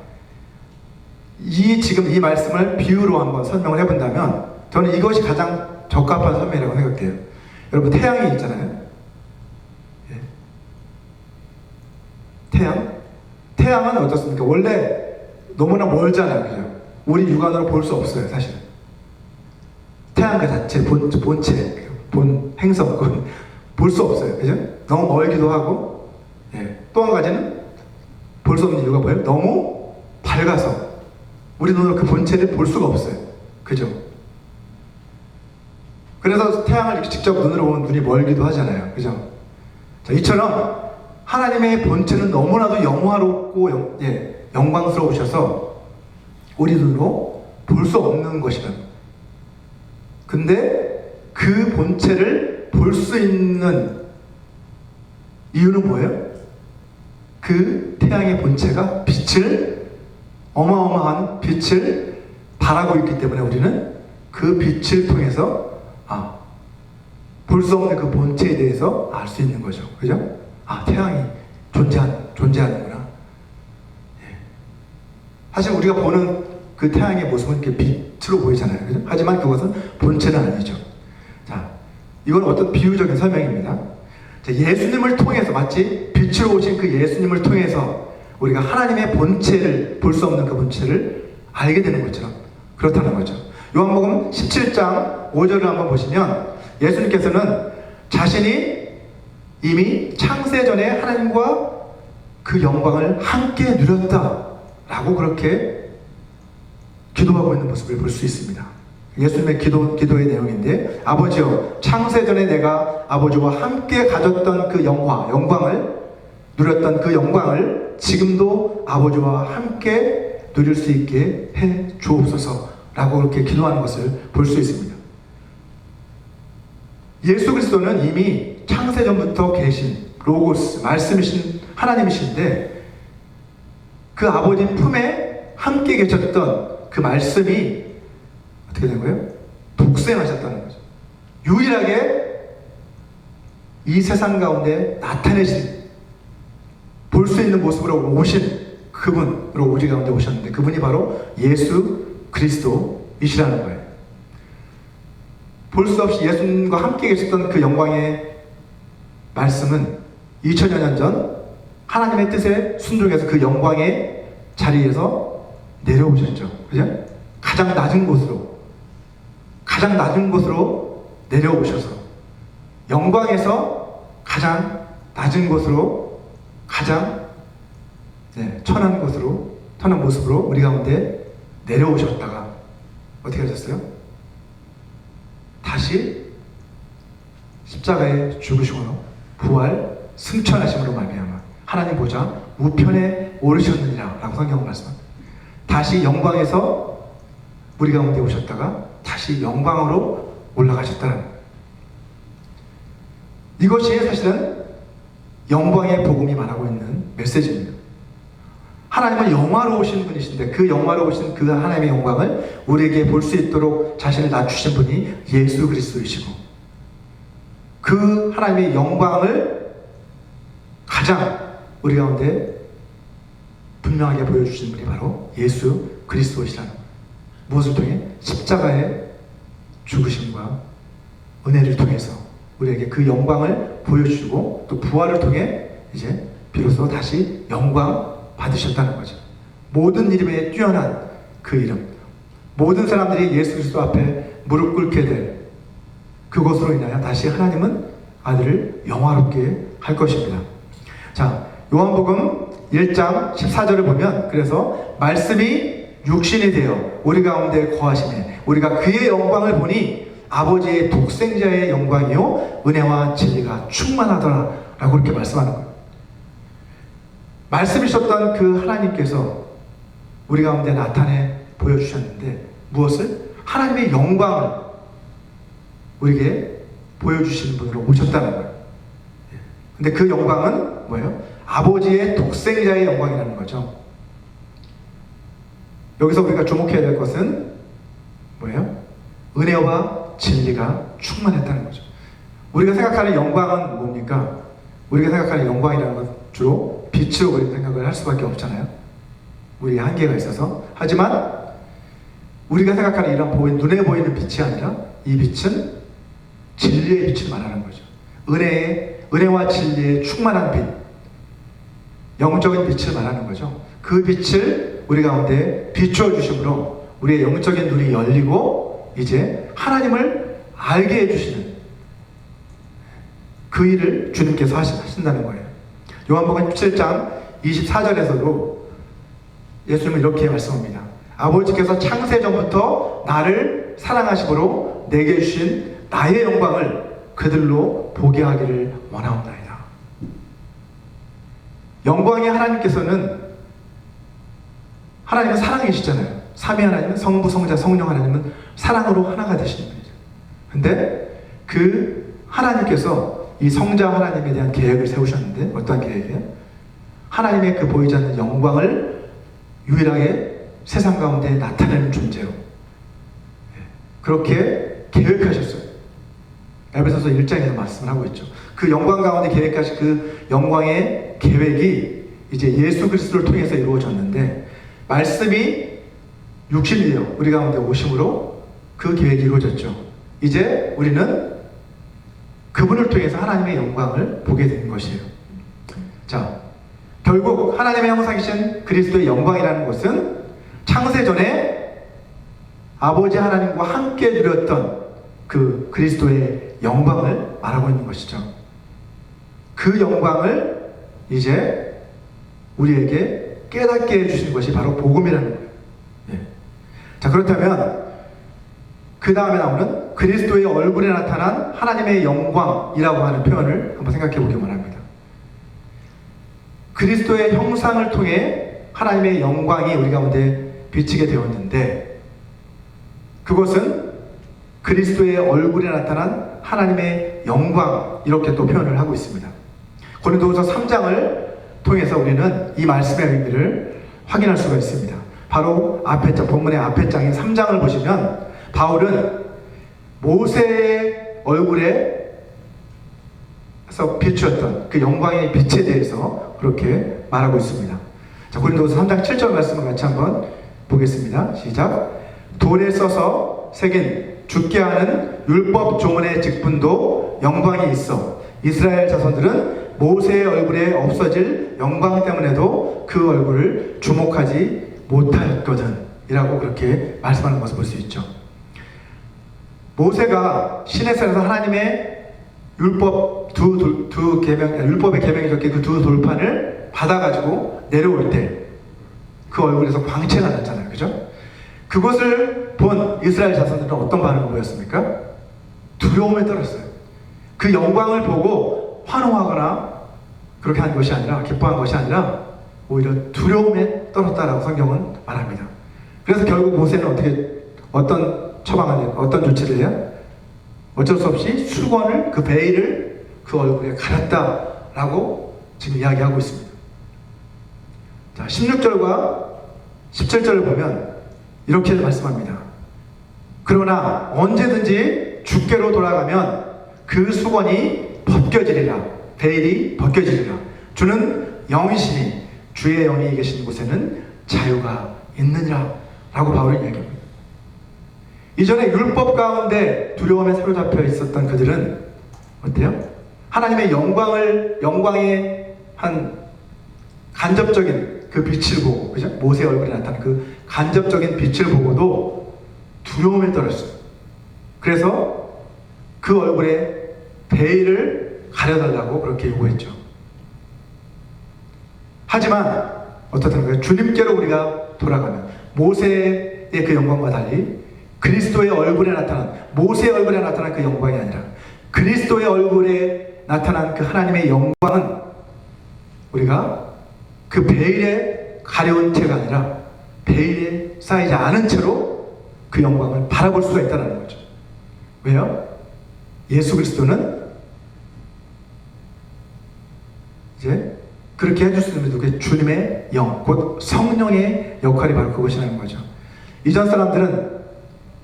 지금 이 말씀을 비유로 한번 설명을 해본다면 저는 이것이 가장 적합한 설명이라고 생각해요. 여러분, 태양이 있잖아요. 예. 태양은 어떻습니까? 원래 너무나 멀잖아요. 그죠? 우리 육안으로 볼 수 없어요, 사실은. 태양 그 자체, 본체, 본 행성, 그건 볼 수 없어요. 그죠? 너무 멀기도 하고, 예. 또 한 가지는 볼 수 없는 이유가 뭐예요? 너무 밝아서 우리 눈으로 그 본체를 볼 수가 없어요. 그죠? 그래서 태양을 이렇게 직접 눈으로 보면 눈이 멀기도 하잖아요. 그죠? 자, 이처럼 하나님의 본체는 너무나도 영화롭고 영광스러우셔서 우리 눈으로 볼 수 없는 것이란. 근데 그 본체를 볼 수 있는 이유는 뭐예요? 그 태양의 본체가 어마어마한 빛을 발하고 있기 때문에 우리는 그 빛을 통해서 볼 수 없는 그 본체에 대해서 알 수 있는 거죠. 그죠? 태양이 존재하는구나. 예. 사실 우리가 보는 그 태양의 모습은 이렇게 빛으로 보이잖아요. 그죠? 하지만 그것은 본체는 아니죠. 자, 이건 어떤 비유적인 설명입니다. 자, 예수님을 통해서, 마치 빛으로 오신 그 예수님을 통해서 우리가 하나님의 본체를, 볼 수 없는 그 본체를 알게 되는 것처럼 그렇다는 거죠. 요한복음 17장 5절을 한번 보시면 예수님께서는 자신이 이미 창세전에 하나님과 그 영광을 함께 누렸다라고 그렇게 기도하고 있는 모습을 볼 수 있습니다. 예수님의 기도의 내용인데, 아버지여, 창세전에 내가 아버지와 함께 가졌던 그 영광을 누렸던 그 영광을 지금도 아버지와 함께 누릴 수 있게 해 주옵소서라고 그렇게 기도하는 것을 볼 수 있습니다. 예수 그리스도는 이미 창세전부터 계신 로고스, 말씀이신 하나님이신데 그 아버지 품에 함께 계셨던 그 말씀이 어떻게 된 거예요? 독생하셨다는 거죠. 유일하게 이 세상 가운데 나타내신, 볼 수 있는 모습으로 오신 그분으로 우리 가운데 오셨는데 그분이 바로 예수 그리스도이시라는 거예요. 볼 수 없이 예수님과 함께 계셨던 그 영광의 말씀은 2000여 년 전 하나님의 뜻에 순종해서 그 영광의 자리에서 내려오셨죠. 그죠? 가장 낮은 곳으로 내려오셔서 영광에서 가장 낮은 곳으로, 가장 천한 모습으로 우리 가운데 내려오셨다가 어떻게 하셨어요? 다시 십자가에 죽으시고 부활 승천하심으로 말미암아 하나님 보좌 우편에 오르셨느니라 라고 성경은 말씀합니다. 다시 영광에서 우리 가운데 오셨다가 다시 영광으로 올라가셨다는 거예요. 이것이 사실은 영광의 복음이 말하고 있는 메시지입니다. 하나님은 영화로우신 분이신데 그 영화로우신 그 하나님의 영광을 우리에게 볼 수 있도록 자신을 낮추신 분이 예수 그리스도이시고, 그 하나님의 영광을 가장 우리 가운데 분명하게 보여주신 분이 바로 예수 그리스도이시라는 거예요. 무엇을 통해? 십자가의 죽으심과 은혜를 통해서 우리에게 그 영광을 보여주시고 또 부활을 통해 이제 비로소 다시 영광 받으셨다는 거죠. 모든 이름에 뛰어난 그 이름, 모든 사람들이 예수 그리스도 앞에 무릎 꿇게 될 그것으로 인하여 다시 하나님은 아들을 영화롭게 할 것입니다. 자, 요한복음 1장 14절을 보면, 그래서 말씀이 육신이 되어 우리 가운데 거하시네 우리가 그의 영광을 보니 아버지의 독생자의 영광이요 은혜와 진리가 충만하더라 라고 그렇게 말씀하는 거예요. 말씀이셨던 그 하나님께서 우리 가운데 나타내 보여주셨는데 무엇을? 하나님의 영광을 우리에게 보여주시는 분으로 오셨다는 거예요. 근데 그 영광은 뭐예요? 아버지의 독생자의 영광이라는 거죠. 여기서 우리가 주목해야 될 것은 뭐예요? 은혜와 진리가 충만했다는 거죠. 우리가 생각하는 영광은 뭡니까? 우리가 생각하는 영광이라는 건 주로 빛으로 우리 생각을 할 수밖에 없잖아요. 우리의 한계가 있어서. 하지만 우리가 생각하는 이런 눈에 보이는 빛이 아니라 이 빛은 진리의 빛을 말하는 거죠. 은혜와 진리의 충만한 빛, 영적인 빛을 말하는 거죠. 그 빛을 우리 가운데 비추어 주심으로 우리의 영적인 눈이 열리고 이제 하나님을 알게 해주시는 그 일을 주님께서 하신다는 거예요. 요한복음 17장 24절에서도 예수님은 이렇게 말씀합니다. 아버지께서 창세 전부터 나를 사랑하심으로 내게 주신 나의 영광을 그들로 보게 하기를 원하옵나이다. 영광의 하나님께서는 하나님은 사랑이시잖아요. 삼위 하나님은 성부, 성자, 성령 하나님은 사랑으로 하나가 되시는 분이죠. 근데 그 하나님께서 이 성자 하나님에 대한 계획을 세우셨는데 어떤 계획이에요? 하나님의 그 보이지 않는 영광을 유일하게 세상 가운데 나타내는 존재로 그렇게 계획하셨어요. 에베소서 1장에서 말씀을 하고 있죠. 그 영광 가운데 계획하신 그 영광의 계획이 이제 예수 그리스도를 통해서 이루어졌는데 말씀이 육신이 되어 우리 가운데 오심으로 그 계획이 이루어졌죠. 이제 우리는 그분을 통해서 하나님의 영광을 보게 되는 것이에요. 자, 결국 하나님의 형상이신 그리스도의 영광이라는 것은 창세 전에 아버지 하나님과 함께 누렸던 그 그리스도의 영광을 말하고 있는 것이죠. 그 영광을 이제 우리에게 깨닫게 해주신 것이 바로 복음이라는 거예요. 예. 자, 그렇다면 그 다음에 나오는 그리스도의 얼굴에 나타난 하나님의 영광이라고 하는 표현을 한번 생각해 보기만 합니다. 그리스도의 형상을 통해 하나님의 영광이 우리 가운데 비치게 되었는데 그것은 그리스도의 얼굴에 나타난 하나님의 영광 이렇게 또 표현을 하고 있습니다. 고린도후서 3장을 통해서 우리는 이 말씀의 의미를 확인할 수가 있습니다. 바로 앞에 장, 본문의 앞에 장인 3장을 보시면 바울은 모세의 얼굴에서 비추었던 그 영광의 빛에 대해서 그렇게 말하고 있습니다. 자, 고린도후서 3장 7절 말씀을 같이 한번 보겠습니다. 시작. 돌에 써서 새긴 죽게 하는 율법 조문의 직분도 영광이 있어 이스라엘 자손들은 모세의 얼굴에 없어질 영광 때문에도 그 얼굴을 주목하지 못하였거든 이라고 그렇게 말씀하는 것을 볼 수 있죠. 모세가 시내산에서 하나님의 율법 율법의 계명이 적힌 그 두 돌판을 받아가지고 내려올 때 그 얼굴에서 광채가 났잖아요. 그죠? 그것을 본 이스라엘 자손들은 어떤 반응을 보였습니까? 두려움에 떨었어요. 그 영광을 보고 환호하거나 그렇게 한 것이 아니라 기뻐한 것이 아니라 오히려 두려움에 떨었다라고 성경은 말합니다. 그래서 결국 모세는 어떤 조치를 해요? 어쩔 수 없이 수건을 그 베일을 그 얼굴에 가렸다라고 지금 이야기하고 있습니다. 자, 16절과 17절을 보면 이렇게 말씀합니다. 그러나 언제든지 주께로 돌아가면 그 수건이 벗겨지리라. 베일이 벗겨지리라. 주는 영이시니 주의 영이 계신 곳에는 자유가 있느니라 라고 바울은 이야기합니다. 이전에 율법 가운데 두려움에 사로잡혀 있었던 그들은 어때요? 하나님의 영광의 한 간접적인 그 빛을 보고, 그죠? 모세 얼굴에 나타난 그 간접적인 빛을 보고도 두려움에 떨었어요. 그래서 그 얼굴에 베일을 가려달라고 그렇게 요구했죠. 하지만 어떻다는 거예요? 주님께로 우리가 돌아가면 모세의 그 영광과 달리 그리스도의 얼굴에 나타난, 모세의 얼굴에 나타난 그 영광이 아니라 그리스도의 얼굴에 나타난 그 하나님의 영광은 우리가 그 베일에 가려운 채가 아니라 베일에 쌓이지 않은 채로 그 영광을 바라볼 수가 있다는 거죠. 왜요? 예수 그리스도는 이제 그렇게 해줄 수 있는 누구의 주님의 영, 곧 성령의 역할이 바로 그것이라는 거죠. 이전 사람들은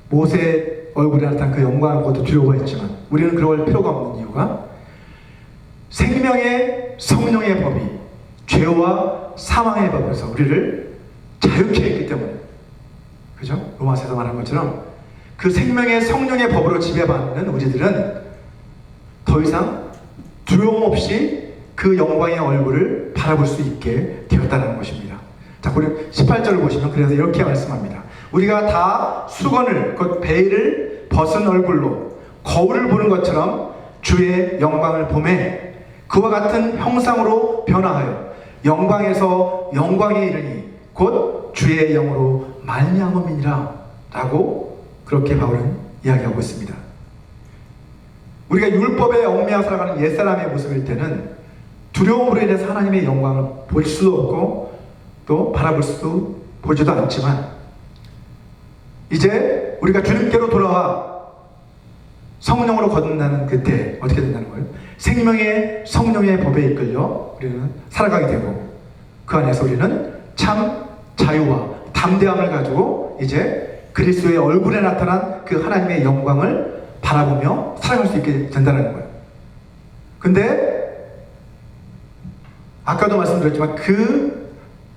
모세 얼굴에 나타난 그 영광을 보고도 두려워했지만 우리는 그럴 필요가 없는 이유가 생명의 성령의 법이 죄와 사망의 법에서 우리를 자유케 했기 때문에, 그죠? 로마서에서 말한 것처럼 그 생명의 성령의 법으로 지배받는 우리들은 더 이상 두려움 없이 그 영광의 얼굴을 바라볼 수 있게 되었다는 것입니다. 자, 우리 18절을 보시면 그래서 이렇게 말씀합니다. 우리가 다 수건을, 곧 베일을 벗은 얼굴로 거울을 보는 것처럼 주의 영광을 보매 그와 같은 형상으로 변화하여 영광에서 영광에 이르니 곧 주의 영으로 말미암음이니라 라고 그렇게 바울은 이야기하고 있습니다. 우리가 율법에 얽매여 살아가는 옛사람의 모습일 때는 두려움으로 인해서 하나님의 영광을 볼 수도 없고 또 바라볼 수도 보지도 않지만 이제 우리가 주님께로 돌아와 성령으로 거듭나는 그때 어떻게 된다는 거예요? 생명의 성령의 법에 이끌려 우리는 살아가게 되고 그 안에서 우리는 참 자유와 담대함을 가지고 이제 그리스도의 얼굴에 나타난 그 하나님의 영광을 바라보며 살아갈 수 있게 된다는 거예요. 근데 아까도 말씀드렸지만 그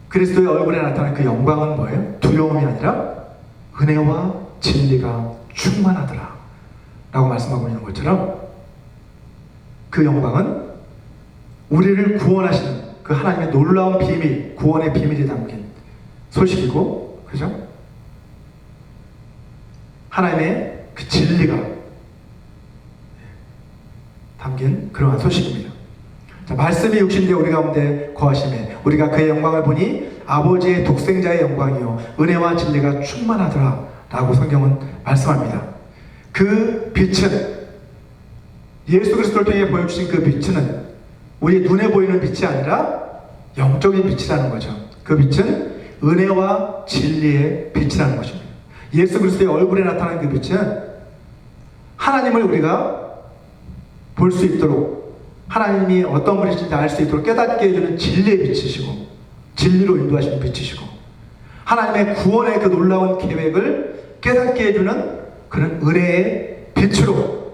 그리스도의 얼굴에 나타난 그 영광은 뭐예요? 두려움이 아니라 은혜와 진리가 충만하더라 라고 말씀하고 있는 것처럼 그 영광은 우리를 구원하시는 그 하나님의 놀라운 비밀, 구원의 비밀이 담긴 소식이고, 그죠? 하나님의 그 진리가 담긴 그러한 소식입니다. 자, 말씀이 육신되어 우리 가운데 거하심에 우리가 그의 영광을 보니 아버지의 독생자의 영광이요 은혜와 진리가 충만하더라 라고 성경은 말씀합니다. 그 빛은 예수 그리스도를 통해 보여주신 그 빛은 우리 눈에 보이는 빛이 아니라 영적인 빛이라는 거죠. 그 빛은 은혜와 진리의 빛이라는 것입니다. 예수 그리스도의 얼굴에 나타난 그 빛은 하나님을 우리가 볼 수 있도록 하나님이 어떤 분이신지 알 수 있도록 깨닫게 해주는 진리의 빛이시고 진리로 인도하시는 빛이시고 하나님의 구원의 그 놀라운 계획을 깨닫게 해주는 그런 은혜의 빛으로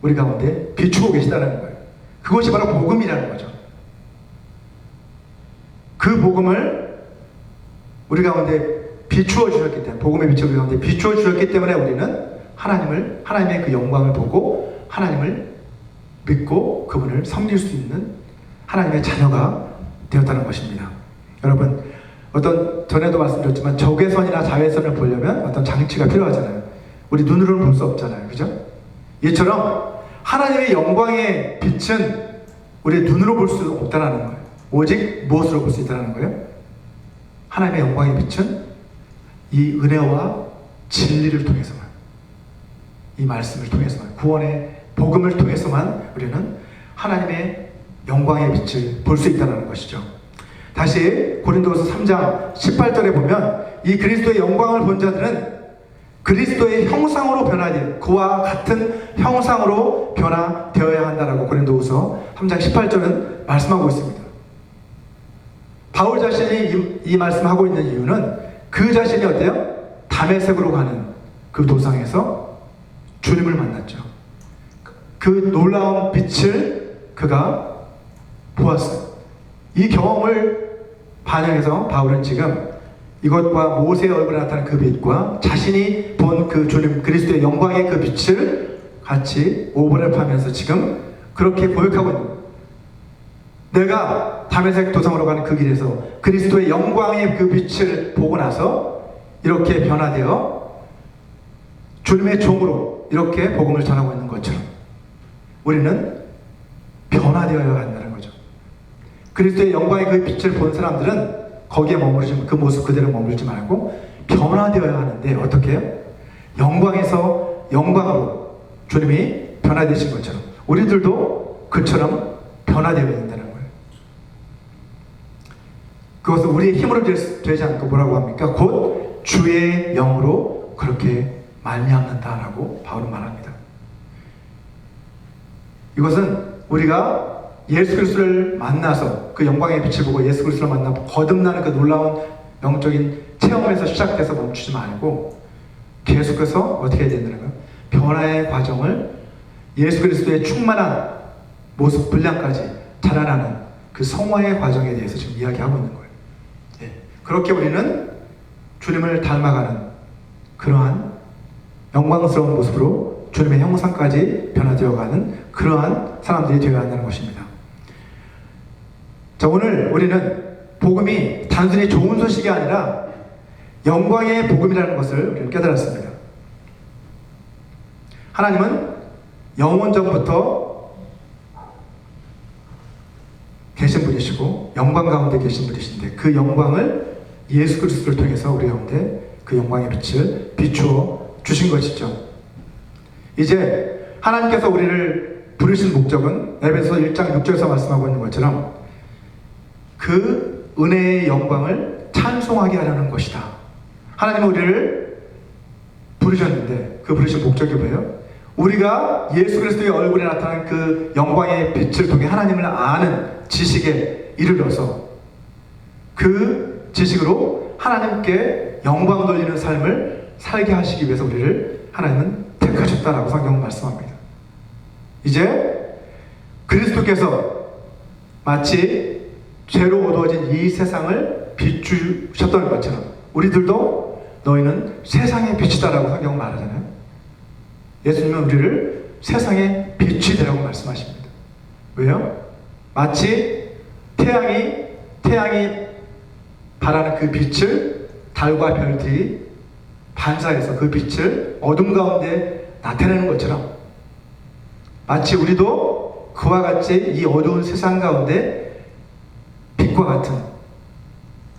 우리 가운데 비추고 계시다는 거예요. 그것이 바로 복음이라는 거죠. 그 복음을 우리 가운데 비추어 주셨기 때문에, 복음의 빛을 우리 가운데 비추어 주셨기 때문에 우리는 하나님의 그 영광을 보고 하나님을 믿고 그분을 섬길 수 있는 하나님의 자녀가 되었다는 것입니다. 여러분, 전에도 말씀드렸지만 적외선이나 자외선을 보려면 어떤 장치가 필요하잖아요. 우리 눈으로는 볼 수 없잖아요. 그죠? 이처럼 하나님의 영광의 빛은 우리 눈으로 볼 수 없다는 거예요. 오직 무엇으로 볼 수 있다는 거예요? 하나님의 영광의 빛은 이 은혜와 진리를 통해서만, 이 말씀을 통해서만, 구원의 복음을 통해서만 우리는 하나님의 영광의 빛을 볼 수 있다는 것이죠. 다시 고린도후서 3장 18절에 보면 이 그리스도의 영광을 본 자들은 그리스도의 형상으로 변화되어 그와 같은 형상으로 변화되어야 한다라고 고린도후서 3장 18절은 말씀하고 있습니다. 바울 자신이 이 말씀하고 있는 이유는 그 자신이 어때요? 다메섹으로 가는 그 도상에서 주님을 만났죠. 그 놀라운 빛을 그가 보았어요. 이 경험을 반영해서 바울은 지금 이것과 모세의 얼굴에 나타난 그 빛과 자신이 본 그 주님 그리스도의 영광의 그 빛을 같이 오버랩하면서 지금 그렇게 고백하고 있는 거예요. 내가 다메섹 도상으로 가는 그 길에서 그리스도의 영광의 그 빛을 보고 나서 이렇게 변화되어 주님의 종으로 이렇게 복음을 전하고 있는 것처럼 우리는 변화되어야 한다는 거죠. 그리스도의 영광의 그 빛을 본 사람들은 거기에 머무르지, 그 모습 그대로 머물지 말고 변화되어야 하는데 어떻게 해요? 영광에서 영광으로 주님이 변화되신 것처럼 우리들도 그처럼 변화되어야 된다는 거예요. 그것은 우리의 힘으로 되지 않고 뭐라고 합니까? 곧 주의 영으로 그렇게 말미암는다라고 바울은 말합니다. 이것은 우리가 예수 그리스도를 만나서 그 영광의 빛을 보고 예수 그리스도를 만나고 거듭나는 그 놀라운 영적인 체험에서 시작돼서 멈추지 말고 계속해서 어떻게 해야 된다는 변화의 과정을 예수 그리스도의 충만한 모습 분량까지 자라나는 그 성화의 과정에 대해서 지금 이야기하고 있는 거예요. 예. 그렇게 우리는 주님을 닮아가는 그러한 영광스러운 모습으로 주님의 형상까지 변화되어가는 그러한 사람들이 되어야 한다는 것입니다. 자, 오늘 우리는 복음이 단순히 좋은 소식이 아니라 영광의 복음이라는 것을 우리는 깨달았습니다. 하나님은 영원전부터 계신 분이시고 영광 가운데 계신 분이신데 그 영광을 예수 그리스도를 통해서 우리 가운데 그 영광의 빛을 비추어 주신 것이죠. 이제 하나님께서 우리를 부르신 목적은 에베소서 1장 6절에서 말씀하고 있는 것처럼 그 은혜의 영광을 찬송하게 하려는 것이다. 하나님은 우리를 부르셨는데 그 부르신 목적이 뭐예요? 우리가 예수 그리스도의 얼굴에 나타난 그 영광의 빛을 통해 하나님을 아는 지식에 이르러서 그 지식으로 하나님께 영광 돌리는 삶을 살게 하시기 위해서 우리를 하나님은 택하셨다라고 성경은 말씀합니다. 이제 그리스도께서 마치 죄로 어두워진 이 세상을 비추셨던 것처럼 우리들도 너희는 세상의 빛이다라고 성경은 말하잖아요. 예수님은 우리를 세상의 빛이 되라고 말씀하십니다. 왜요? 마치 태양이 발하는 그 빛을 달과 별들이 반사해서 그 빛을 어둠 가운데 나타내는 것처럼 마치 우리도 그와 같이 이 어두운 세상 가운데 빛과 같은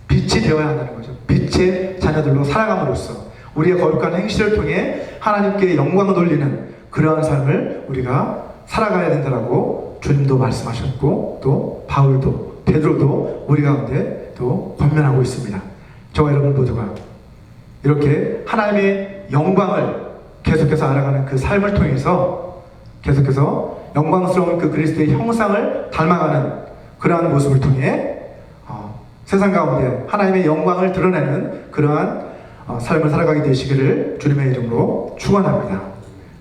빛이 되어야 한다는 거죠. 빛의 자녀들로 살아감으로써 우리의 거룩한 행실을 통해 하나님께 영광을 돌리는 그러한 삶을 우리가 살아가야 된다라고 주님도 말씀하셨고 또 바울도 베드로도 우리 가운데 또 권면하고 있습니다. 저와 여러분 모두가 이렇게 하나님의 영광을 계속해서 알아가는 그 삶을 통해서 계속해서 영광스러운 그 그리스도의 형상을 닮아가는 그러한 모습을 통해 세상 가운데 하나님의 영광을 드러내는 그러한 삶을 살아가게 되시기를 주님의 이름으로 축원합니다.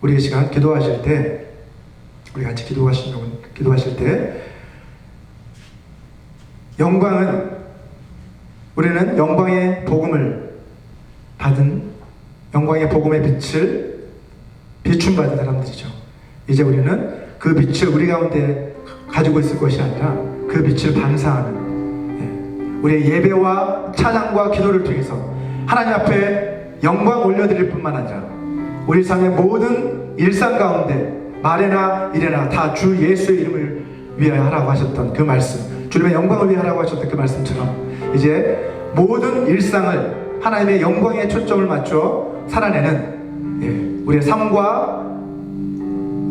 우리 이 시간 기도하실 때 우리 같이 기도하실 때 우리는 영광의 복음을 받은 영광의 복음의 빛을 비춤받은 사람들이죠. 이제 우리는 그 빛을 우리 가운데 가지고 있을 것이 아니라 그 빛을 반사하는 우리의 예배와 찬양과 기도를 통해서 하나님 앞에 영광 올려드릴 뿐만 아니라 우리 삶의 모든 일상 가운데 말에나 일에나 다 주 예수의 이름을 위하여 하라고 하셨던 그 말씀, 주님의 영광을 위하여 하라고 하셨던 그 말씀처럼 이제 모든 일상을 하나님의 영광에 초점을 맞춰 살아내는 우리의 삶과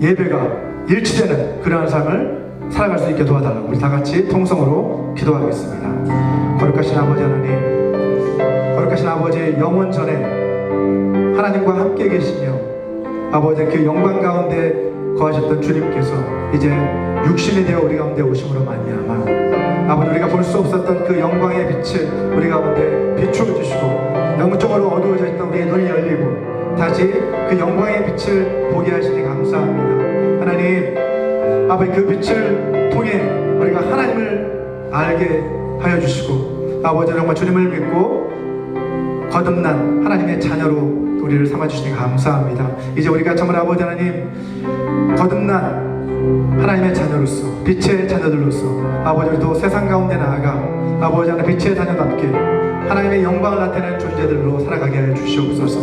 예배가 일치되는 그러한 삶을 살아갈 수 있게 도와달라고 우리 다 같이 통성으로 기도하겠습니다. 거룩하신 아버지 하나님, 거룩하신 아버지 영원 전에 하나님과 함께 계시며 아버지 그 영광 가운데 거하셨던 주님께서 이제 육신이 되어 우리 가운데 오심으로 말미암아 아버지 우리가 볼 수 없었던 그 영광의 빛을 우리 가운데 비추어 주시고 영적으로 어두워져 있던 우리의 눈이 열리고 다시 그 영광의 빛을 보게 하시니 감사합니다. 하나님 아버지 그 빛을 통해 우리가 하나님을 알게 하여 주시고 아버지 정말 주님을 믿고 거듭난 하나님의 자녀로 우리를 삼아주시니 감사합니다. 이제 우리가 정말 아버지 하나님 거듭난 하나님의 자녀로서 빛의 자녀들로서 아버지 우리도 세상 가운데 나아가 아버지 하나님 빛의 자녀답게 하나님의 영광을 나타내는 존재들로 살아가게 하여 주시옵소서.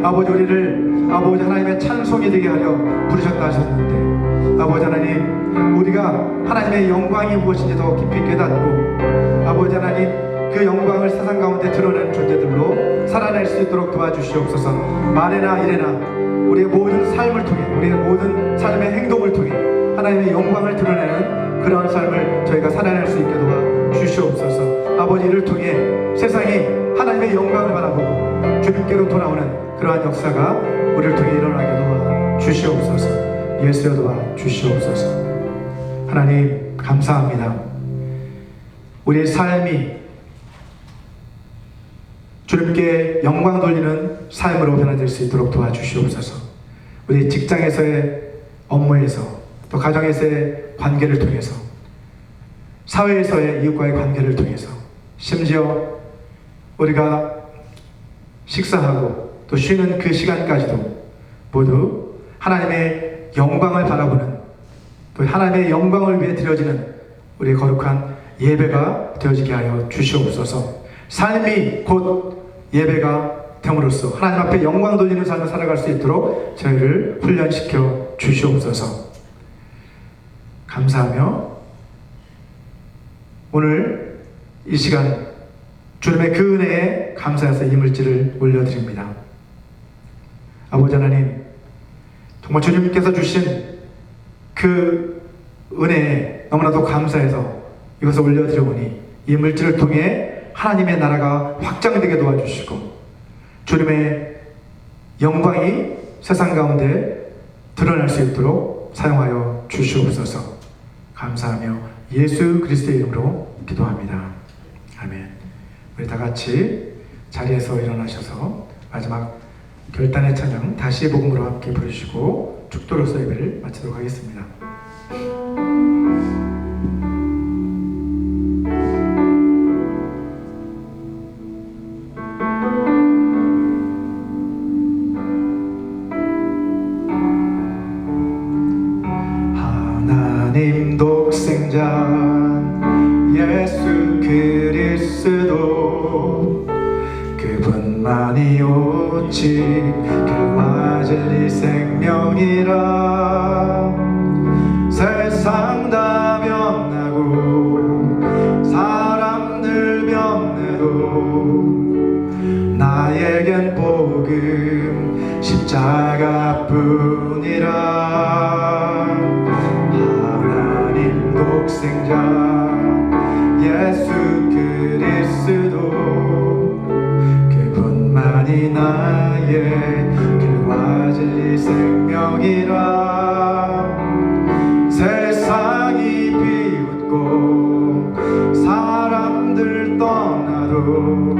아버지 우리를 아버지 하나님의 찬송이 되게 하려 부르셨다 하셨는데 아버지 하나님 우리가 하나님의 영광이 무엇인지 더 깊이 깨닫고 아버지 하나님 그 영광을 세상 가운데 드러내는 존재들로 살아낼 수 있도록 도와주시옵소서. 말에나 일에나 우리의 모든 삶을 통해 우리의 모든 삶의 행동을 통해 하나님의 영광을 드러내는 그러한 삶을 저희가 살아낼 수 있게 도와주시옵소서. 아버지 이를 통해 세상이 하나님의 영광을 바라보고 주님께로 돌아오는 그러한 역사가 우리를 통해 일어나게 도와주시옵소서. 예수여 도와주시옵소서. 하나님 감사합니다. 우리의 삶이 주님께 영광 돌리는 삶으로 변화될 수 있도록 도와주시옵소서. 우리 직장에서의 업무에서, 또 가정에서의 관계를 통해서, 사회에서의 이웃과의 관계를 통해서, 심지어 우리가 식사하고 또 쉬는 그 시간까지도 모두 하나님의 영광을 바라보는, 또 하나님의 영광을 위해 드려지는 우리 거룩한 예배가 되어지게 하여 주시옵소서. 삶이 곧 예배가 됨으로써 하나님 앞에 영광 돌리는 삶을 살아갈 수 있도록 저희를 훈련시켜 주시옵소서. 감사하며 오늘 이 시간 주님의 그 은혜에 감사해서 이 물질을 올려드립니다. 아버지 하나님, 정말 주님께서 주신 그 은혜에 너무나도 감사해서 이것을 올려드려보니 이 물질을 통해 하나님의 나라가 확장되게 도와주시고 주님의 영광이 세상 가운데 드러날 수 있도록 사용하여 주시옵소서. 감사하며 예수 그리스도의 이름으로 기도합니다. 아멘. 우리 다 같이 자리에서 일어나셔서 마지막 결단의 찬양 다시 복음으로 함께 부르시고 축도로서 예배를 마치도록 하겠습니다. 하나님 독생자 예수 그리스도 그분만이 오직 길과 진리 생명이라. 세상 다 변하고 사람들 변해도 나에겐 복음 십자가뿐이라. 하나님 독생자 예수 그리스도 그분만이 나의 길과 진리 생명이라. 세상이 비웃고 사람들 떠나도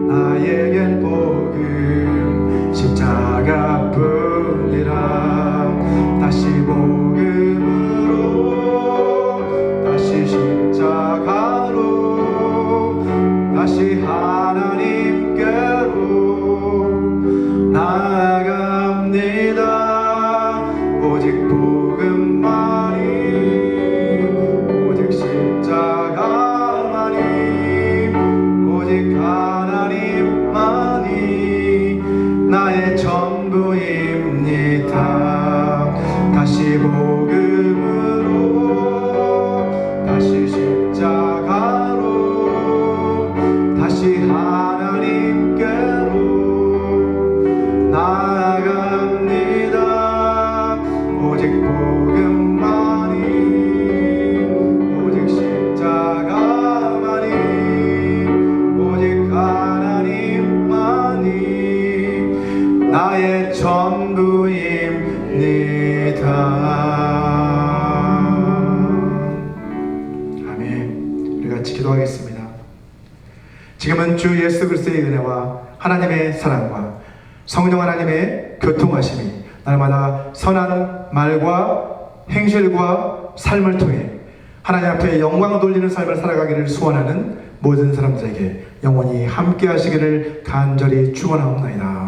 나에겐 복음 십자가뿐이라. 다시 복음으로 다시 십자가로 다시 하나님께로 나아갑니다. 오직 복음만이 오직 십자가만이 오직 하나님만이 나의 전부입니다. 다시 복음으로 다시 십자가로 다시 하나님께로 나아갑니다. 오직 복음만이 오직 십자가만이 오직 하나님만이 나의 전부입니다. 아멘. 우리 같이 기도하겠습니다. 지금은 주 예수 그리스도의 은혜와 하나님의 사랑과 성령 하나님의 교통하심이 날마다 선한 말과 행실과 삶을 통해 하나님 앞에 영광 돌리는 삶을 살아가기를 소원하는 모든 사람들에게 영원히 함께 하시기를 간절히 축원하옵나이다.